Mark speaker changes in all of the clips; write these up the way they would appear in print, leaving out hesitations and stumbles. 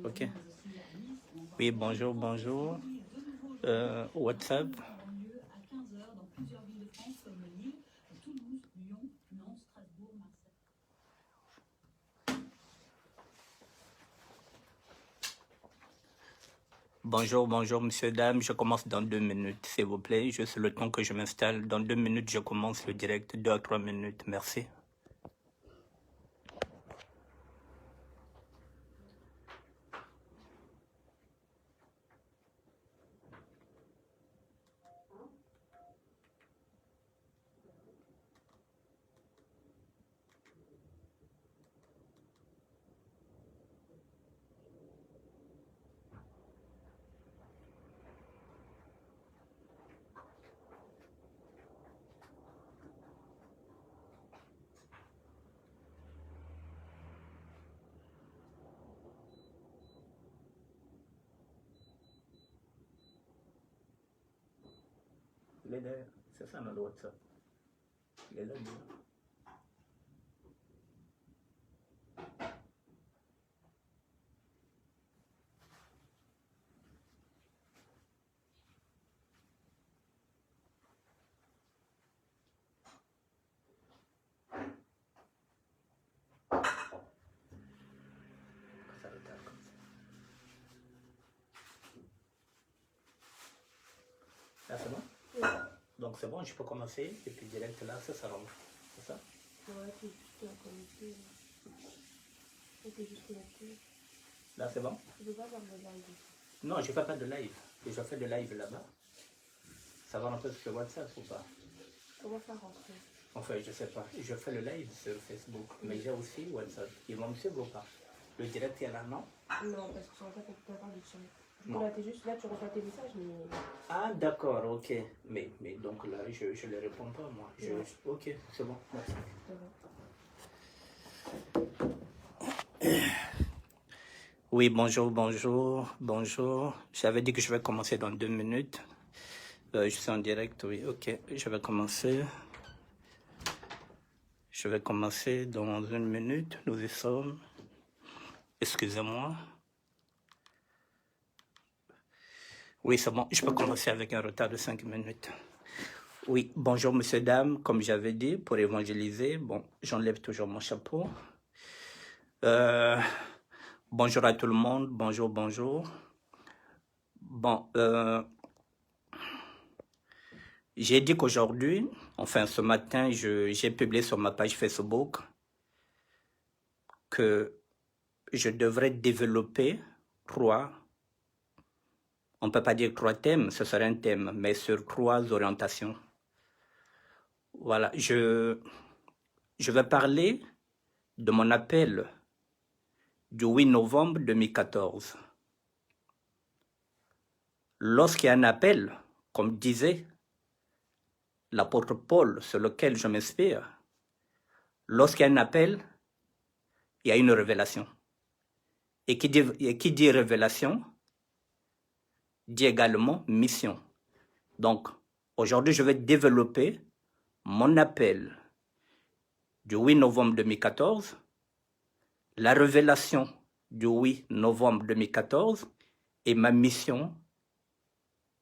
Speaker 1: Ok. Oui, bonjour, bonjour. WhatsApp. Bonjour, bonjour, monsieur, dame. Je commence dans 2 minutes, s'il vous plaît. Juste le temps que je m'installe. Dans 2 minutes, je commence le direct. 2 à 3 minutes. Merci. Il est derrière. C'est ça, notre WhatsApp. Il est là, ça retarde comme ça. Là, c'est bon? Oui. Donc, c'est bon, je peux commencer. Et puis, direct là, ça rentre. C'est ça?
Speaker 2: Ouais, t'es juste à commencer. T'es juste connecté.
Speaker 1: Là, c'est bon?
Speaker 2: Tu peux pas faire de live.
Speaker 1: Non, je ne fais pas de live. Et je fais de live là-bas. Ça va rentrer sur WhatsApp ou pas?
Speaker 2: Comment faire rentrer?
Speaker 1: Enfin, je sais pas. Je fais le live sur Facebook, mais j'ai aussi WhatsApp. Ils vont me suivre ou pas? Le direct est là, non?
Speaker 2: Non, parce que sur WhatsApp, on peut pas faire de chat. Du coup, là, t'es juste là, tu reçois tes messages, mais.
Speaker 1: Ah, d'accord, ok. Mais donc là, je ne les réponds pas, moi.
Speaker 2: Ouais.
Speaker 1: Ok, c'est bon, merci. Oui, bonjour, bonjour, bonjour. J'avais dit que je vais commencer dans 2 minutes. Je suis en direct, oui, ok. Je vais commencer. Je vais commencer dans 1 minute. Nous y sommes. Excusez-moi. Oui, c'est bon. Je peux commencer avec un retard de 5 minutes. Oui, bonjour, monsieur, dame. Comme j'avais dit, pour évangéliser, bon, j'enlève toujours mon chapeau. Bonjour à tout le monde. Bonjour, bonjour. Bon, j'ai dit qu'aujourd'hui, enfin ce matin, j'ai publié sur ma page Facebook que je devrais développer 3, on ne peut pas dire 3 thèmes, ce serait un thème, mais sur 3 orientations. Voilà, je vais parler de mon appel du 8 novembre 2014. Lorsqu'il y a un appel, comme disait l'apôtre Paul, sur lequel je m'inspire, lorsqu'il y a un appel, il y a une révélation. Et qui dit révélation, dit également mission. Donc, aujourd'hui, je vais développer mon appel du 8 novembre 2014, la révélation du 8 novembre 2014 et ma mission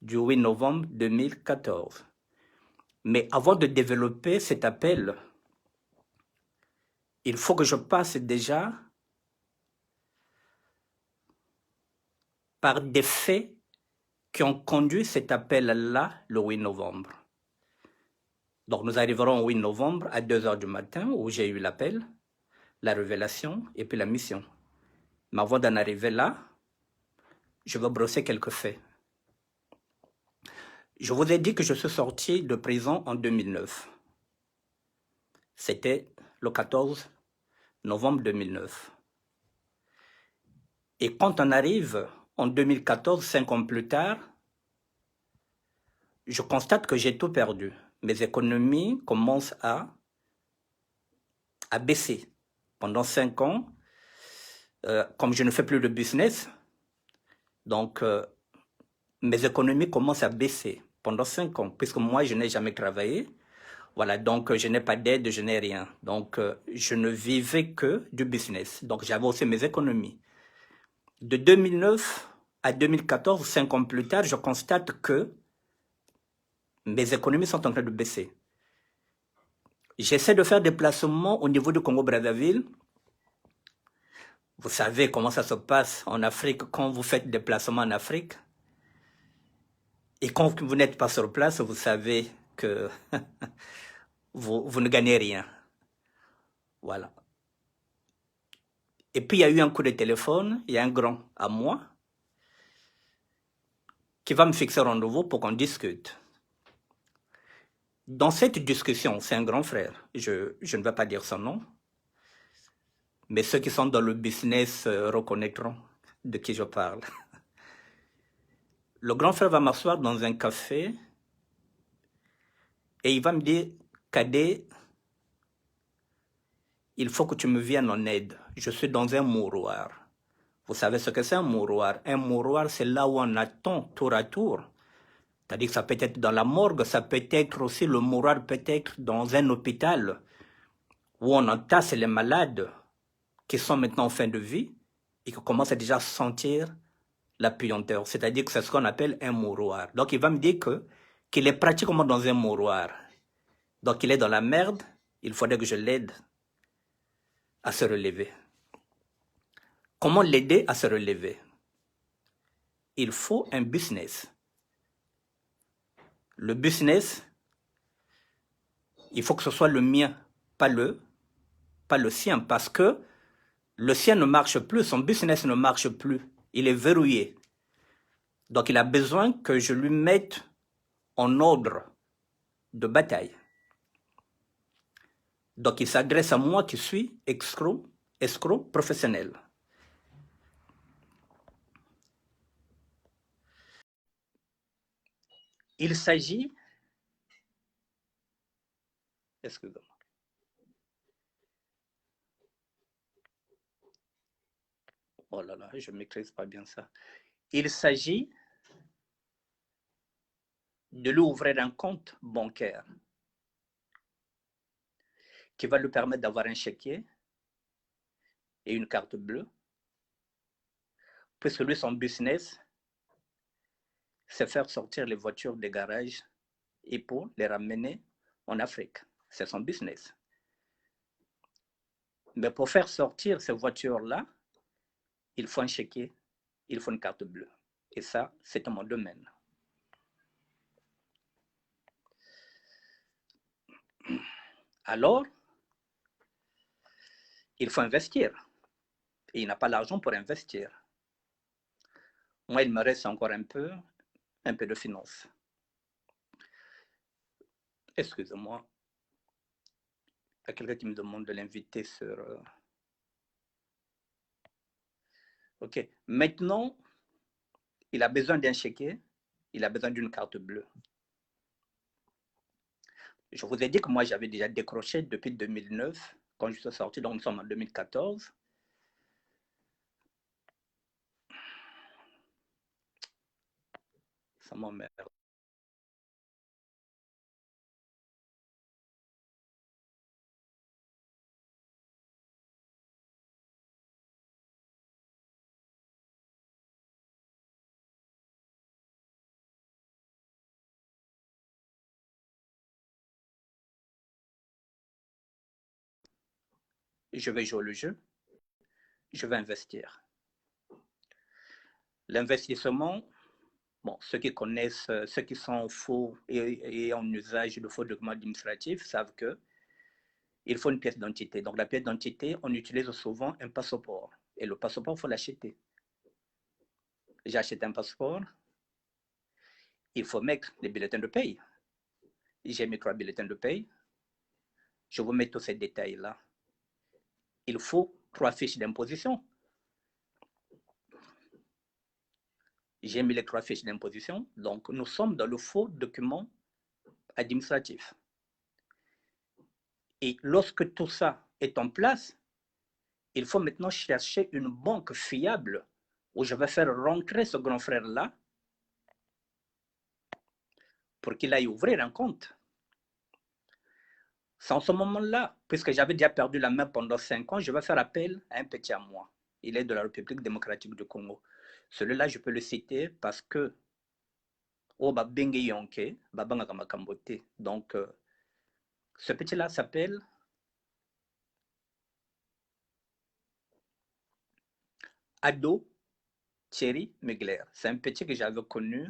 Speaker 1: du 8 novembre 2014. Mais avant de développer cet appel, il faut que je passe déjà par des faits qui ont conduit cet appel-là le 8 novembre. Donc nous arriverons au 8 novembre à 2 h du matin où j'ai eu l'appel, la révélation et puis la mission. Mais avant d'en arriver là, je vais brosser quelques faits. Je vous ai dit que je suis sorti de prison en 2009. C'était le 14 novembre 2009. Et quand on arrive en 2014, 5 ans plus tard, je constate que j'ai tout perdu. Mes économies commencent à baisser. Pendant 5 ans, comme je ne fais plus de business, donc mes économies commencent à baisser pendant 5 ans, puisque moi, je n'ai jamais travaillé. Voilà, donc je n'ai pas d'aide, je n'ai rien. Donc je ne vivais que du business. Donc j'avais aussi mes économies. De 2009 à 2014, 5 ans plus tard, je constate que mes économies sont en train de baisser. J'essaie de faire des placements au niveau du Congo-Brazzaville. Vous savez comment ça se passe en Afrique quand vous faites des placements en Afrique. Et quand vous n'êtes pas sur place, vous savez que vous ne gagnez rien. Voilà. Et puis il y a eu un coup de téléphone, il y a un grand à moi qui va me fixer un rendez-vous pour qu'on discute. Dans cette discussion, c'est un grand frère, je ne vais pas dire son nom, mais ceux qui sont dans le business reconnaîtront de qui je parle. Le grand frère va m'asseoir dans un café et il va me dire, Cadet, il faut que tu me viennes en aide. Je suis dans un mouroir. Vous savez ce que c'est un mouroir? Un mouroir, c'est là où on attend tour à tour. C'est-à-dire que ça peut être dans la morgue, ça peut être aussi, le mouroir peut être dans un hôpital où on entasse les malades qui sont maintenant en fin de vie et qui commencent à déjà sentir la puanteur. C'est-à-dire que c'est ce qu'on appelle un mouroir. Donc il va me dire qu'il est pratiquement dans un mouroir. Donc il est dans la merde, il faudrait que je l'aide à se relever. Comment l'aider à se relever? Il faut un business. Le business, il faut que ce soit le mien, pas le sien, parce que le sien ne marche plus, son business ne marche plus, il est verrouillé. Donc il a besoin que je lui mette en ordre de bataille. Donc il s'adresse à moi qui suis escroc professionnel. Il s'agit, excusez-moi, oh là là, je ne maîtrise pas bien ça. Il s'agit de lui ouvrir un compte bancaire qui va lui permettre d'avoir un chéquier et une carte bleue, puisque lui, son business, c'est faire sortir les voitures des garages et pour les ramener en Afrique. C'est son business. Mais pour faire sortir ces voitures-là, il faut un chéquier, il faut une carte bleue. Et ça, c'est mon domaine. Alors, il faut investir. Et il n'a pas l'argent pour investir. Moi, il me reste encore un peu de finance. Excusez-moi. Il y a quelqu'un qui me demande de l'inviter sur... OK. Maintenant, il a besoin d'un chéquier, il a besoin d'une carte bleue. Je vous ai dit que moi, j'avais déjà décroché depuis 2009, quand je suis sorti, donc nous sommes en 2014. Ça m'emmerde. Je vais jouer le jeu, je vais investir. L'investissement, bon, ceux qui connaissent, ceux qui sont faux et en usage de faux documents administratifs savent que il faut une pièce d'identité. Donc la pièce d'identité, on utilise souvent un passeport. Et le passeport, il faut l'acheter. J'ai acheté un passeport, il faut mettre les bulletins de paye. J'ai mis 3 bulletins de paye. Je vous mets tous ces détails-là. Il faut 3 fiches d'imposition. J'ai mis les 3 fiches d'imposition. Donc, nous sommes dans le faux document administratif. Et lorsque tout ça est en place, il faut maintenant chercher une banque fiable où je vais faire rentrer ce grand frère-là pour qu'il aille ouvrir un compte. C'est en ce moment-là, puisque j'avais déjà perdu la main pendant 5 ans, je vais faire appel à un petit à moi. Il est de la République démocratique du Congo. Celui-là, je peux le citer parce que oh, Bengue Yonke, Babanga Makambote. Donc, ce petit-là s'appelle Ado Thierry Mugler. C'est un petit que j'avais connu,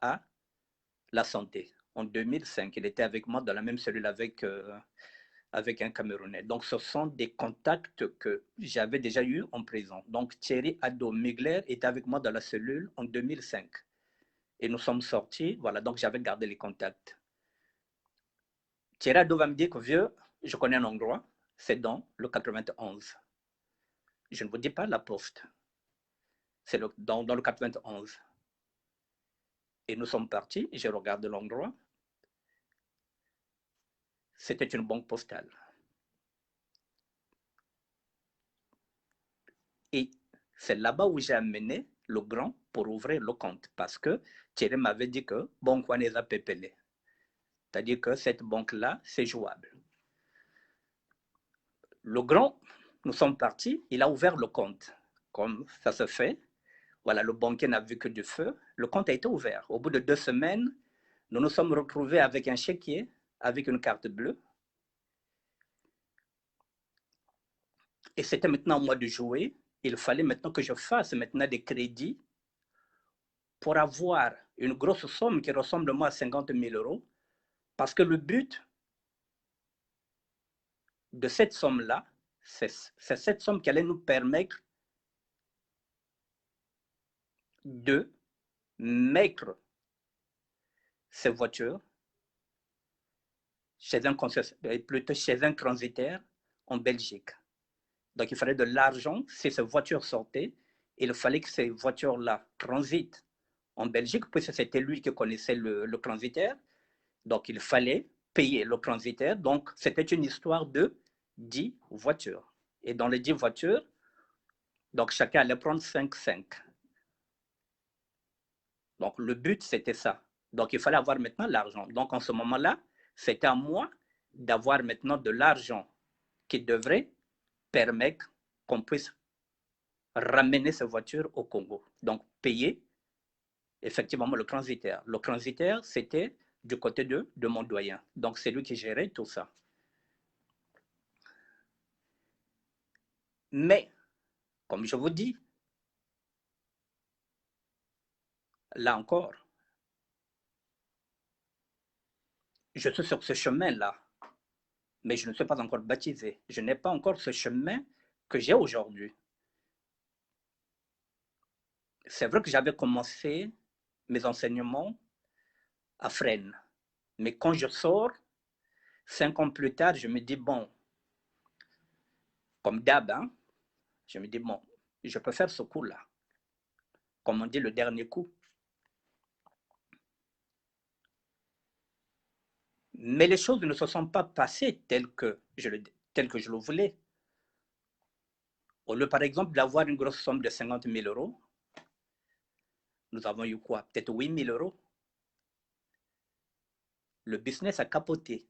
Speaker 1: à la santé en 2005. Il était avec moi dans la même cellule avec un Camerounais. Donc, ce sont des contacts que j'avais déjà eu en prison. Donc, Thierry Ado Mugler était avec moi dans la cellule en 2005. Et nous sommes sortis, voilà, donc j'avais gardé les contacts. Thierry Ado va me dire que vieux, je connais un endroit, c'est dans le 91. Je ne vous dis pas la poste, c'est dans le 91. Et nous sommes partis, j'ai regardé l'endroit, c'était une banque postale. Et c'est là-bas où j'ai amené le grand pour ouvrir le compte, parce que Thierry m'avait dit que bon, quoi n'est pas pépélé. C'est-à-dire que cette banque-là, c'est jouable. Le grand, nous sommes partis, il a ouvert le compte. Comme ça se fait, voilà, le banquier n'a vu que du feu. Le compte a été ouvert. Au bout de 2 semaines, nous nous sommes retrouvés avec un chéquier, avec une carte bleue. Et c'était maintenant à moi de jouer. Il fallait maintenant que je fasse maintenant des crédits pour avoir une grosse somme qui ressemble moi à 50 000 euros. Parce que le but de cette somme-là, c'est cette somme qui allait nous permettre de mettre ces voitures plutôt chez un transitaire en Belgique. Donc il fallait de l'argent. Si ces voitures sortaient, il fallait que ces voitures-là transitent en Belgique, puisque c'était lui qui connaissait le transitaire. Donc il fallait payer le transitaire. Donc c'était une histoire de 10 voitures. Et dans les 10 voitures, donc chacun allait prendre 5. Donc le but, c'était ça. Donc il fallait avoir maintenant l'argent. Donc en ce moment-là, c'était à moi d'avoir maintenant de l'argent qui devrait permettre qu'on puisse ramener ces voitures au Congo. Donc payer effectivement le transitaire. Le transitaire, c'était du côté de mon doyen. Donc c'est lui qui gérait tout ça. Mais, comme je vous dis, là encore, je suis sur ce chemin-là, mais je ne suis pas encore baptisé. Je n'ai pas encore ce chemin que j'ai aujourd'hui. C'est vrai que j'avais commencé mes enseignements à Fresnes, mais quand je sors, 5 ans plus tard, je me dis, bon, comme d'hab, hein, je me dis, bon, je peux faire ce coup-là. Comme on dit, le dernier coup. Mais les choses ne se sont pas passées telles que je le voulais. Au lieu, par exemple, d'avoir une grosse somme de 50 000 euros, nous avons eu quoi? Peut-être 8 000 euros. Le business a capoté.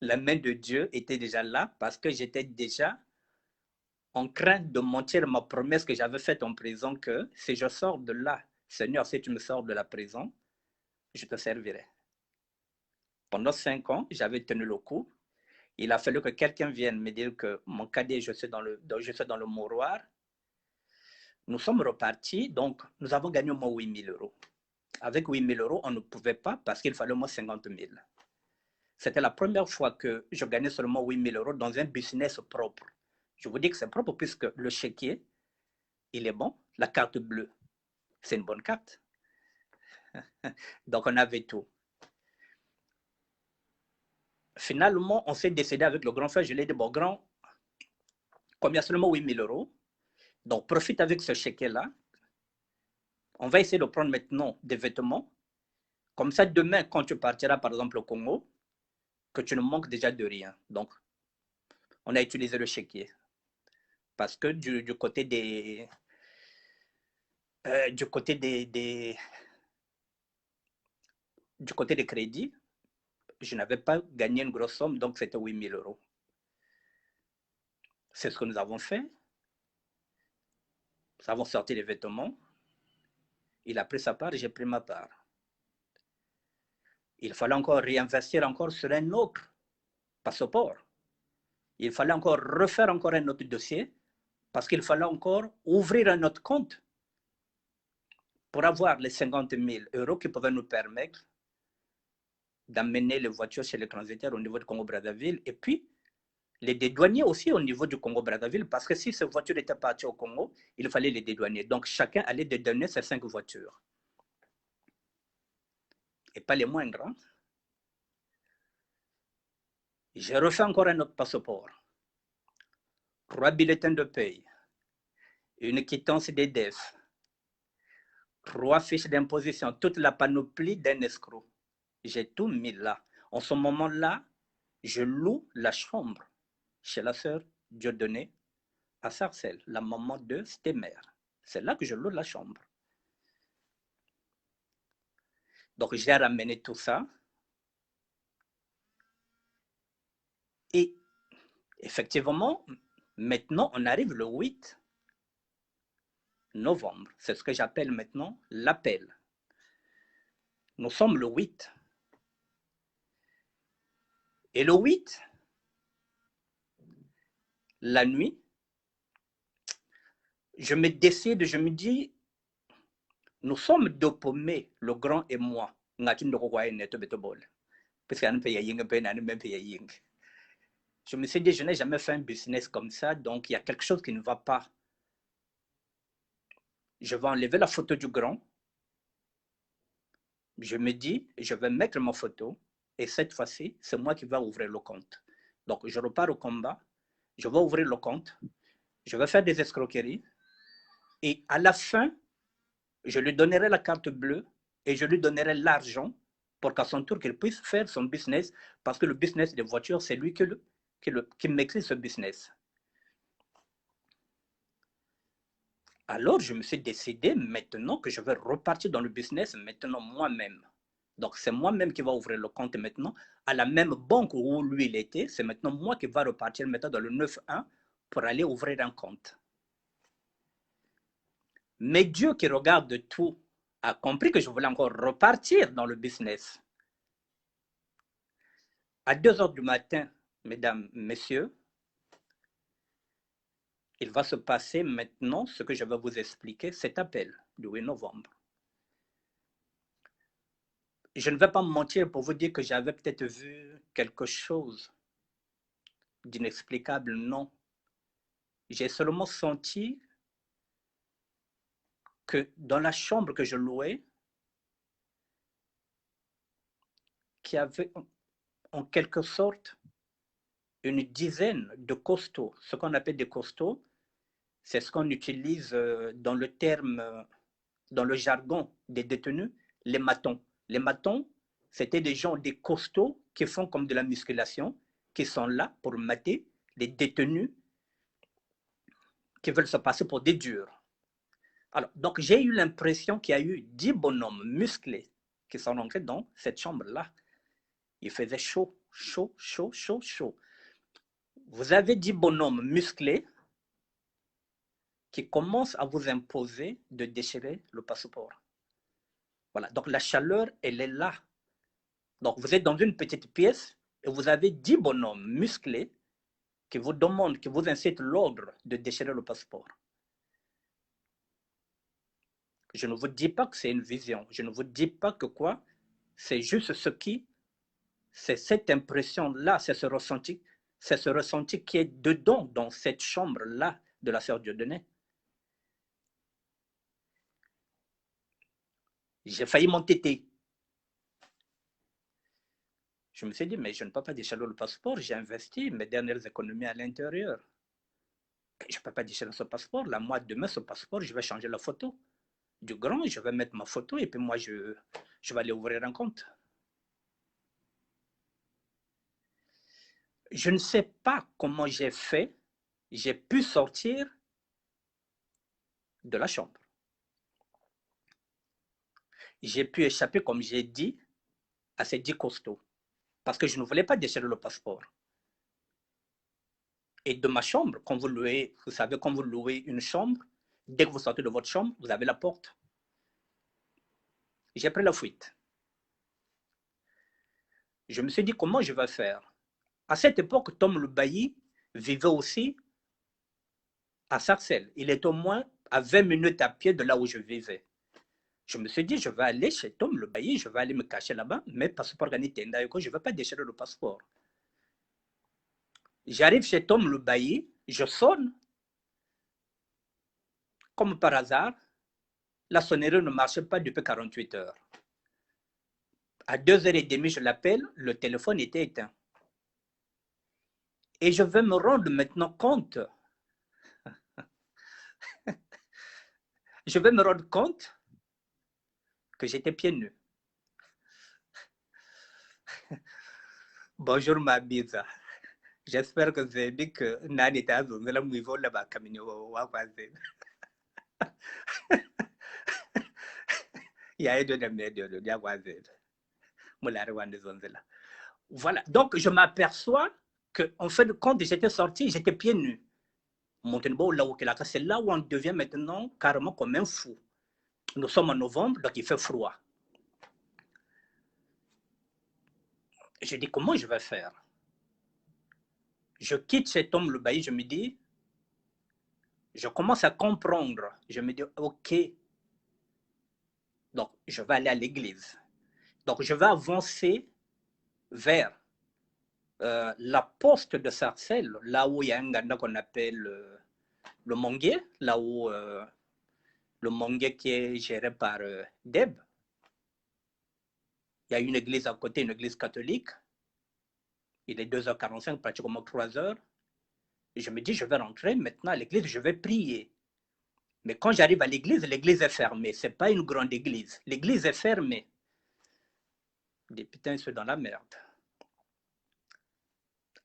Speaker 1: La main de Dieu était déjà là parce que j'étais déjà en crainte de mentir ma promesse que j'avais faite en prison que si je sors de là, Seigneur, si tu me sors de la prison, je te servirai. Pendant 5 ans, j'avais tenu le coup. Il a fallu que quelqu'un vienne me dire que mon cadet, je suis dans le mouroir. Nous sommes repartis, donc nous avons gagné au moins 8 000 euros. Avec 8 000 euros, on ne pouvait pas parce qu'il fallait au moins 50 000. C'était la première fois que je gagnais seulement 8 000 euros dans un business propre. Je vous dis que c'est propre puisque le chéquier, il est bon. La carte bleue, c'est une bonne carte. Donc on avait tout. Finalement, on s'est décidé avec le grand frère. Je lui ai dit, bon, grand, comme il y a seulement 8 000 euros, donc profite avec ce chéquier-là. On va essayer de prendre maintenant des vêtements. Comme ça, demain, quand tu partiras, par exemple, au Congo, que tu ne manques déjà de rien. Donc, on a utilisé le chéquier. Parce que du côté des du côté des crédits, je n'avais pas gagné une grosse somme, donc c'était 8 000 euros. C'est ce que nous avons fait. Nous avons sorti les vêtements. Il a pris sa part, j'ai pris ma part. Il fallait encore réinvestir encore sur un autre passeport. Il fallait encore refaire encore un autre dossier parce qu'il fallait encore ouvrir un autre compte pour avoir les 50 000 euros qui pouvaient nous permettre d'amener les voitures chez les transitaires au niveau du Congo-Brazzaville et puis les dédouanier aussi au niveau du Congo-Brazzaville parce que si ces voitures étaient parties au Congo, il fallait les dédouaner. Donc chacun allait dédouaner ses 5 voitures. Et pas les moindres. Hein? J'ai refait encore un autre passeport. 3 bulletins de paye. Une quittance d'EDF. 3 fiches d'imposition. Toute la panoplie d'un escroc. J'ai tout mis là. En ce moment-là, je loue la chambre chez la sœur Dieudonné à Sarcelles, la maman de Stémer. C'est là que je loue la chambre. Donc j'ai ramené tout ça. Et effectivement, maintenant, on arrive le 8 novembre. C'est ce que j'appelle maintenant l'appel. Nous sommes le 8. Et le 8, la nuit, je me décide, je me dis, nous sommes deux paumés, le grand et moi. Je me suis dit, je n'ai jamais fait un business comme ça, donc il y a quelque chose qui ne va pas. Je vais enlever la photo du grand. Je me dis, je vais mettre ma photo, et cette fois-ci, c'est moi qui vais ouvrir le compte. Donc, je repars au combat, je vais ouvrir le compte, je vais faire des escroqueries, et à la fin, je lui donnerai la carte bleue et je lui donnerai l'argent pour qu'à son tour, qu'il puisse faire son business, parce que le business des voitures, c'est lui qui maîtrise ce business. Alors, je me suis décidé maintenant que je vais repartir dans le business maintenant moi-même. Donc, c'est moi-même qui va ouvrir le compte maintenant à la même banque où lui il était. C'est maintenant moi qui va repartir maintenant dans le 9-1 pour aller ouvrir un compte. Mais Dieu qui regarde tout a compris que je voulais encore repartir dans le business. À 2 heures du matin, mesdames, messieurs, il va se passer maintenant ce que je vais vous expliquer, cet appel du 8 novembre. Je ne vais pas me mentir pour vous dire que j'avais peut-être vu quelque chose d'inexplicable, non. J'ai seulement senti que dans la chambre que je louais, qu'il y avait en quelque sorte une dizaine de costauds. Ce qu'on appelle des costauds, c'est ce qu'on utilise dans le terme, dans le jargon des détenus, les matons. Les matons, c'était des gens, des costauds qui font comme de la musculation, qui sont là pour mater les détenus qui veulent se passer pour des durs. Alors, donc j'ai eu l'impression qu'il y a eu 10 bonhommes musclés qui sont rentrés dans cette chambre-là. Il faisait chaud, chaud, chaud, chaud, chaud. Vous avez 10 bonhommes musclés qui commencent à vous imposer de déchirer le passeport. Voilà, donc la chaleur, elle est là. Donc vous êtes dans une petite pièce et vous avez 10 bonhommes musclés qui vous demandent, qui vous incitent l'ordre de déchirer le passeport. Je ne vous dis pas que c'est une vision. Je ne vous dis pas que quoi. C'est juste c'est cette impression-là, c'est ce ressenti qui est dedans, dans cette chambre-là de la sœur Dieudonné. J'ai failli m'entêter. Je me suis dit, mais je ne peux pas déchirer le passeport, j'ai investi mes dernières économies à l'intérieur. Je ne peux pas déchirer ce passeport. Là, moi, demain, ce passeport, je vais changer la photo du grand, je vais mettre ma photo et puis moi, je vais aller ouvrir un compte. Je ne sais pas comment j'ai fait, j'ai pu sortir de la chambre. J'ai pu échapper, comme j'ai dit, à ces 10 costauds. parce que je ne voulais pas déchirer le passeport. Et de ma chambre, quand vous louez, vous savez, quand vous louez une chambre, dès que vous sortez de votre chambre, vous avez la porte. J'ai pris la fuite. Je me suis dit, comment je vais faire? À cette époque, Tom le Bailly vivait aussi à Sarcelles. Il est au moins à 20 minutes à pied de là où je vivais. Je me suis dit, je vais aller chez Tom le Bailly, je vais aller me cacher là-bas, mais passeport ganité, je ne vais pas déchirer le passeport. J'arrive chez Tom le Bailly, je sonne. Comme par hasard, la sonnerie ne marchait pas depuis 48 heures. À 2h30, je l'appelle, le téléphone était éteint. Et je vais me rendre maintenant compte, je vais me rendre compte que j'étais pieds nus. Bonjour ma bise. J'espère que vous avez dit que Nani est à la mouivo là-bas, camino il y a deux de voilà, donc je m'aperçois qu'en fin de compte, j'étais sorti, j'étais pieds nus. C'est là où on devient maintenant carrément comme un fou. Nous sommes en novembre, donc il fait froid. Je dis, comment je vais faire? Je quitte cet homme le bailli, je me dis, je commence à comprendre. Je me dis, ok, donc je vais aller à l'église. Donc je vais avancer vers la poste de Sarcelles, là où il y a un ganda qu'on appelle le Monguet, là où le Monguet qui est géré par Deb. Il y a une église à côté, une église catholique. Il est 2h45, pratiquement 3h. Et je me dis, je vais rentrer maintenant à l'église, je vais prier. Mais quand j'arrive à l'église est fermée. Ce n'est pas une grande église. L'église est fermée. Des putains, ils sont dans la merde.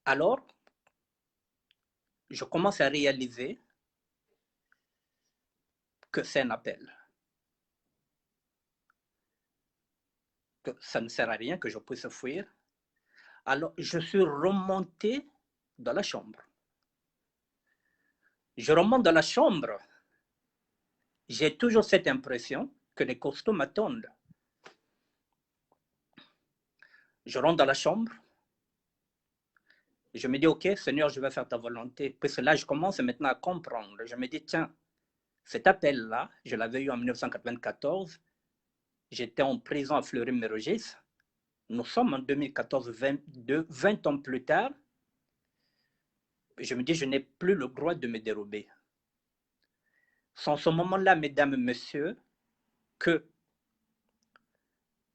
Speaker 1: Alors, je commence à réaliser que c'est un appel. Que ça ne sert à rien que je puisse fuir. Alors, je suis remonté dans la chambre. Je remonte dans la chambre. J'ai toujours cette impression que les costauds m'attendent. Je rentre dans la chambre. Je me dis, ok, Seigneur, je vais faire ta volonté. Parce que là, je commence maintenant à comprendre. Je me dis, tiens, cet appel-là, je l'avais eu en 1994. J'étais en prison à Fleury-Mérogis. Nous sommes en 2014, 20 ans plus tard. Je me dis, je n'ai plus le droit de me dérober. C'est en ce moment-là, mesdames et messieurs, que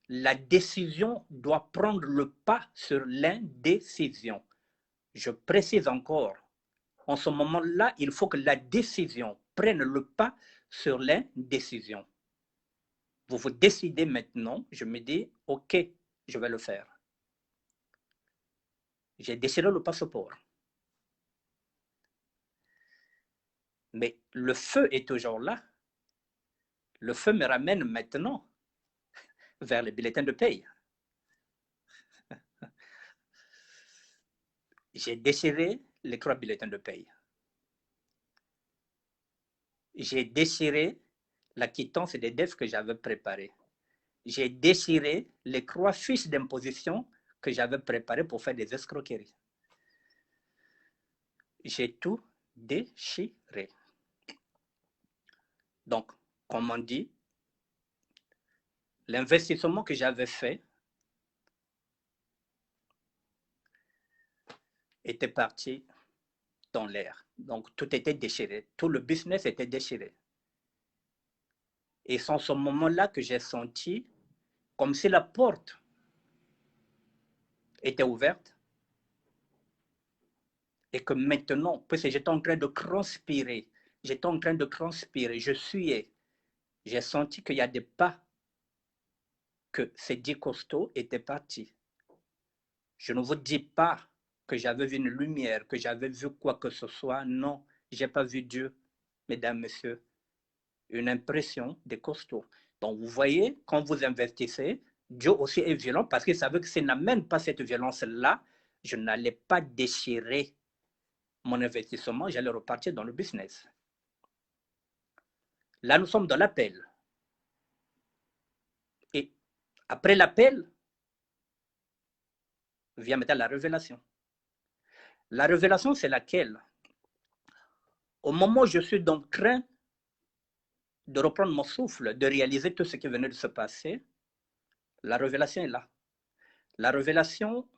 Speaker 1: la décision doit prendre le pas sur l'indécision. Je précise encore, en ce moment-là, il faut que la décision prenne le pas sur l'indécision. Vous vous décidez maintenant, je me dis, ok, je vais le faire. J'ai déchiré le passeport. Mais le feu est toujours là. Le feu me ramène maintenant vers les bulletins de paye. J'ai déchiré les 3 bulletins de paye. J'ai déchiré la quittance des dettes que j'avais préparées. J'ai déchiré les 3 fiches d'imposition que j'avais préparées pour faire des escroqueries. J'ai tout déchiré. Donc, comme on dit, l'investissement que j'avais fait était parti dans l'air. Donc, tout était déchiré. Tout le business était déchiré. Et c'est en ce moment-là que j'ai senti comme si la porte était ouverte et que maintenant, parce que j'étais en train de transpirer, je suyais, j'ai senti qu'il y a des pas, que ces 10 costauds étaient partis. Je ne vous dis pas que j'avais vu une lumière, que j'avais vu quoi que ce soit. Non, je n'ai pas vu Dieu, mesdames, messieurs. Une impression des costauds. Donc, vous voyez, quand vous investissez, Dieu aussi est violent parce qu'il savait que s'il n'amène pas cette violence-là, je n'allais pas déchirer mon investissement, j'allais repartir dans le business. Là, nous sommes dans l'appel. Et après l'appel, vient maintenant la révélation. La révélation, c'est laquelle? Au moment où je suis en train de reprendre mon souffle, de réaliser tout ce qui venait de se passer, la révélation est là. La révélation,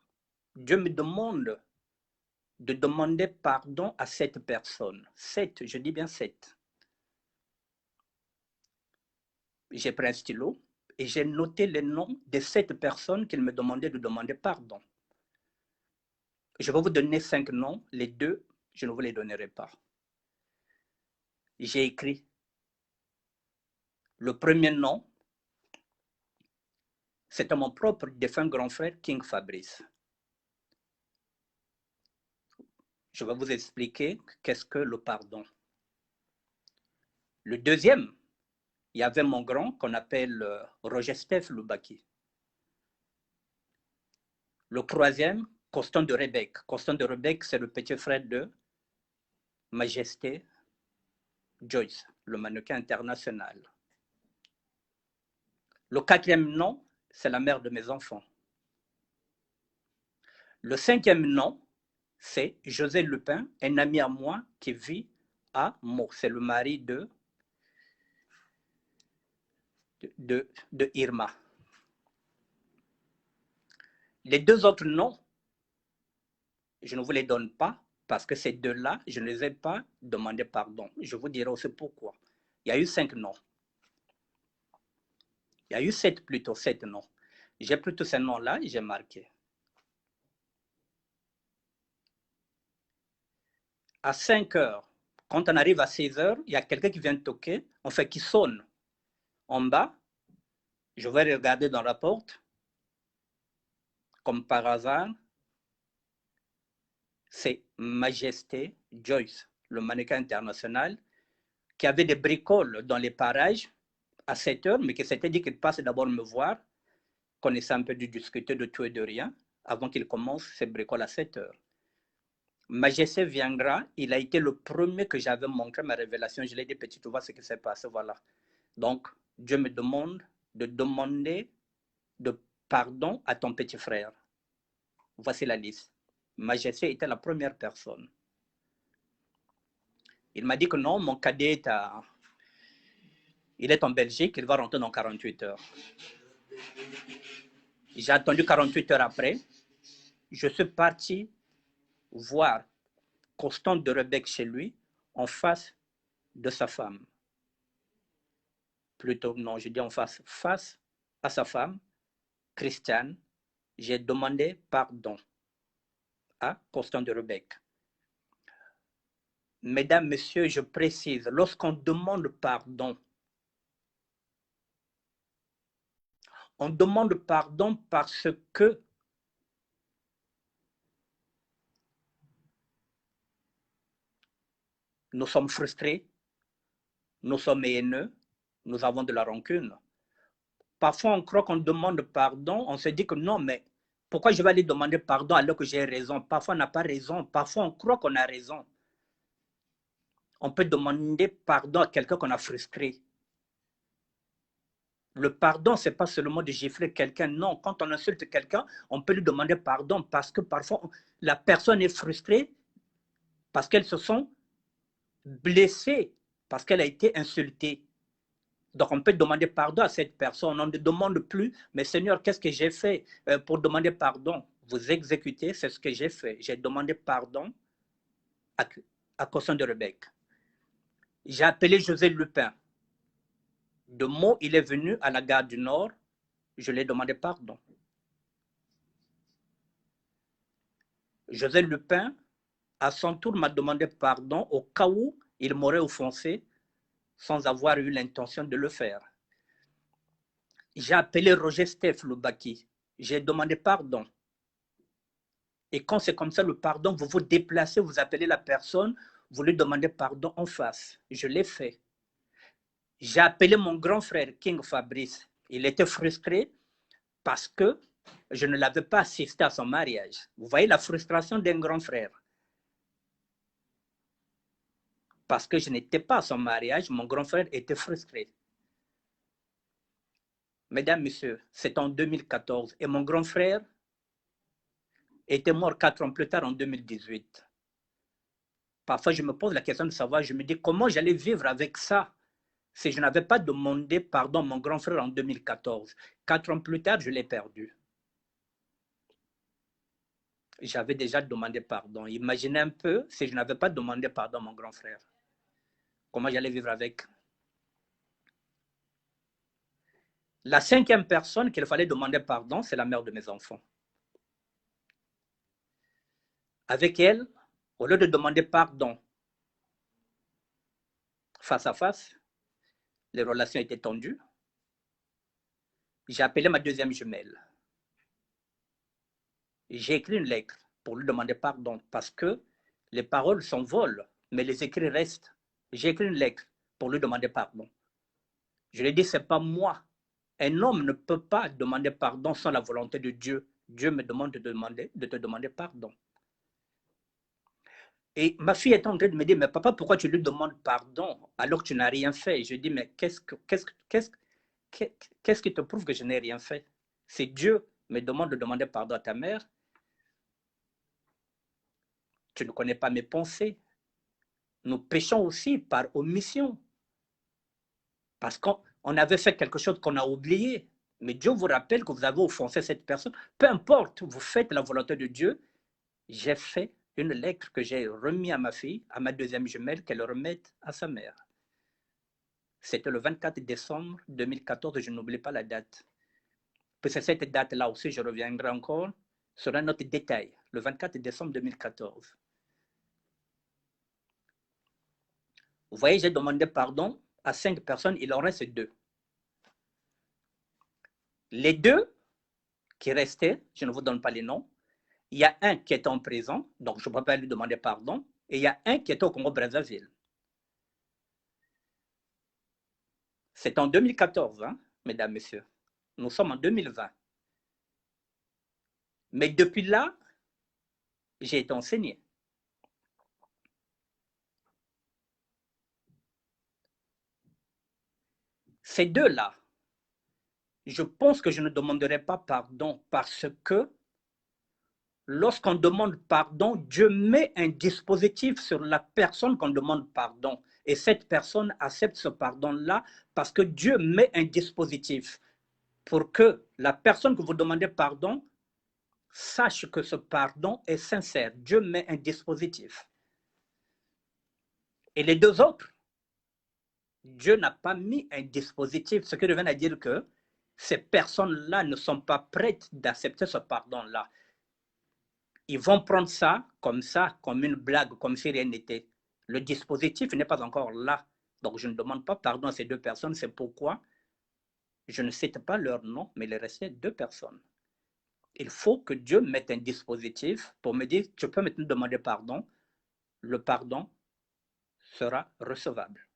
Speaker 1: Dieu me demande de demander pardon à 7 personnes. 7, je dis bien 7. J'ai pris un stylo et j'ai noté les noms de 7 personnes qu'il me demandait de demander pardon. Je vais vous donner 5 noms, les 2, je ne vous les donnerai pas. J'ai écrit le premier nom, c'était mon propre défunt grand frère, King Fabrice. Je vais vous expliquer qu'est-ce que le pardon. Le deuxième, il y avait mon grand qu'on appelle Roger Steph Loubaki. Le troisième, Constant de Rebec. Constant de Rebec, c'est le petit frère de Majesté Joyce, le mannequin international. Le quatrième nom, c'est la mère de mes enfants. Le cinquième nom, c'est José Lupin, un ami à moi qui vit à Meaux. C'est le mari de Irma. Les 2 autres noms, je ne vous les donne pas parce que ces 2-là, je ne les ai pas demandé pardon. Je vous dirai aussi pourquoi. Il y a eu 5 noms. Il y a eu 7 plutôt, 7 noms. J'ai pris tous ces noms-là et j'ai marqué. À 5 heures, quand on arrive à 6 heures, il y a quelqu'un qui vient toquer, qui sonne en bas. Je vais regarder dans la porte. Comme par hasard, c'est Majesté Joyce, le mannequin international, qui avait des bricoles dans les parages à 7 heures, mais qui s'était dit qu'il passe d'abord me voir, qu'on essaie un peu de discuter de tout et de rien, avant qu'il commence ses bricoles à 7 heures. Majesté viendra, il a été le premier que j'avais montré ma révélation. Je lui ai dit, petit, tu vois ce qui s'est passé, voilà. Donc, Dieu me demande de demander de pardon à ton petit frère. Voici la liste. Majesté était la première personne. Il m'a dit que non, mon cadet il est en Belgique, il va rentrer dans 48 heures. J'ai attendu 48 heures après. Je suis parti voir Constant de Rebec chez lui, en face de sa femme. Plutôt, non, je dis en face à sa femme, Christiane. J'ai demandé pardon à Constant de Rebec. Mesdames, Messieurs, je précise, lorsqu'on demande pardon, on demande pardon parce que nous sommes frustrés, nous sommes haineux, nous avons de la rancune. Parfois, on croit qu'on demande pardon, on se dit que non, mais pourquoi je vais aller demander pardon alors que j'ai raison? Parfois, on n'a pas raison, parfois, on croit qu'on a raison. On peut demander pardon à quelqu'un qu'on a frustré. Le pardon, ce n'est pas seulement de gifler quelqu'un. Non, quand on insulte quelqu'un, on peut lui demander pardon parce que parfois, la personne est frustrée parce qu'elle se sent blessée, parce qu'elle a été insultée. Donc, on peut demander pardon à cette personne. On ne demande plus, mais Seigneur, qu'est-ce que j'ai fait pour demander pardon? Vous exécutez, c'est ce que j'ai fait. J'ai demandé pardon à Constant de Rebec. J'ai appelé José Lupin. De Meaux, il est venu à la gare du Nord. Je lui ai demandé pardon. José Lupin, à son tour, m'a demandé pardon au cas où il m'aurait offensé sans avoir eu l'intention de le faire. J'ai appelé Roger Steph Loubaki. J'ai demandé pardon. Et quand c'est comme ça, le pardon, vous vous déplacez, vous appelez la personne, vous lui demandez pardon en face. Je l'ai fait. J'ai appelé mon grand frère, King Fabrice. Il était frustré parce que je ne l'avais pas assisté à son mariage. Vous voyez la frustration d'un grand frère. Parce que je n'étais pas à son mariage, mon grand frère était frustré. Mesdames, Messieurs, c'est en 2014 et mon grand frère était mort 4 ans plus tard en 2018. Parfois, je me pose la question de savoir, je me dis comment j'allais vivre avec ça si je n'avais pas demandé pardon à mon grand frère en 2014. 4 ans plus tard, je l'ai perdu. J'avais déjà demandé pardon. Imaginez un peu si je n'avais pas demandé pardon à mon grand frère. Comment j'allais vivre avec. La cinquième personne qu'il fallait demander pardon, c'est la mère de mes enfants. Avec elle, au lieu de demander pardon face à face, les relations étaient tendues. J'ai appelé ma deuxième jumelle. J'ai écrit une lettre pour lui demander pardon parce que les paroles s'envolent, mais les écrits restent. J'ai écrit une lettre pour lui demander pardon. Je lui ai dit, ce n'est pas moi. Un homme ne peut pas demander pardon sans la volonté de Dieu. Dieu me demande de te demander pardon. Et ma fille est en train de me dire, mais papa, pourquoi tu lui demandes pardon alors que tu n'as rien fait? Je dis, mais qu'est-ce qui te prouve que je n'ai rien fait? Si Dieu me demande de demander pardon à ta mère, tu ne connais pas mes pensées. Nous péchons aussi par omission. Parce qu'on avait fait quelque chose qu'on a oublié. Mais Dieu vous rappelle que vous avez offensé cette personne. Peu importe, vous faites la volonté de Dieu. J'ai fait une lettre que j'ai remise à ma fille, à ma deuxième jumelle, qu'elle remette à sa mère. C'était le 24 décembre 2014, je n'oublie pas la date. Puis c'est cette date-là aussi, je reviendrai encore sur un autre détail, le 24 décembre 2014. Vous voyez, j'ai demandé pardon à 5 personnes, il en reste 2. Les 2 qui restaient, je ne vous donne pas les noms, il y a un qui est en prison, donc je ne peux pas lui demander pardon, et il y a un qui est au Congo-Brazzaville. C'est en 2014, hein, mesdames, messieurs. Nous sommes en 2020. Mais depuis là, j'ai été enseigné. Ces 2-là, je pense que je ne demanderai pas pardon parce que lorsqu'on demande pardon, Dieu met un dispositif sur la personne qu'on demande pardon. Et cette personne accepte ce pardon-là parce que Dieu met un dispositif pour que la personne que vous demandez pardon sache que ce pardon est sincère. Dieu met un dispositif. Et les 2 autres, Dieu n'a pas mis un dispositif, ce qui revient à dire que ces personnes-là ne sont pas prêtes d'accepter ce pardon-là. Ils vont prendre ça, comme une blague, comme si rien n'était. Le dispositif n'est pas encore là. Donc, je ne demande pas pardon à ces 2 personnes. C'est pourquoi je ne cite pas leur nom, mais il restait 2 personnes. Il faut que Dieu mette un dispositif pour me dire, tu peux maintenant demander pardon. Le pardon sera recevable.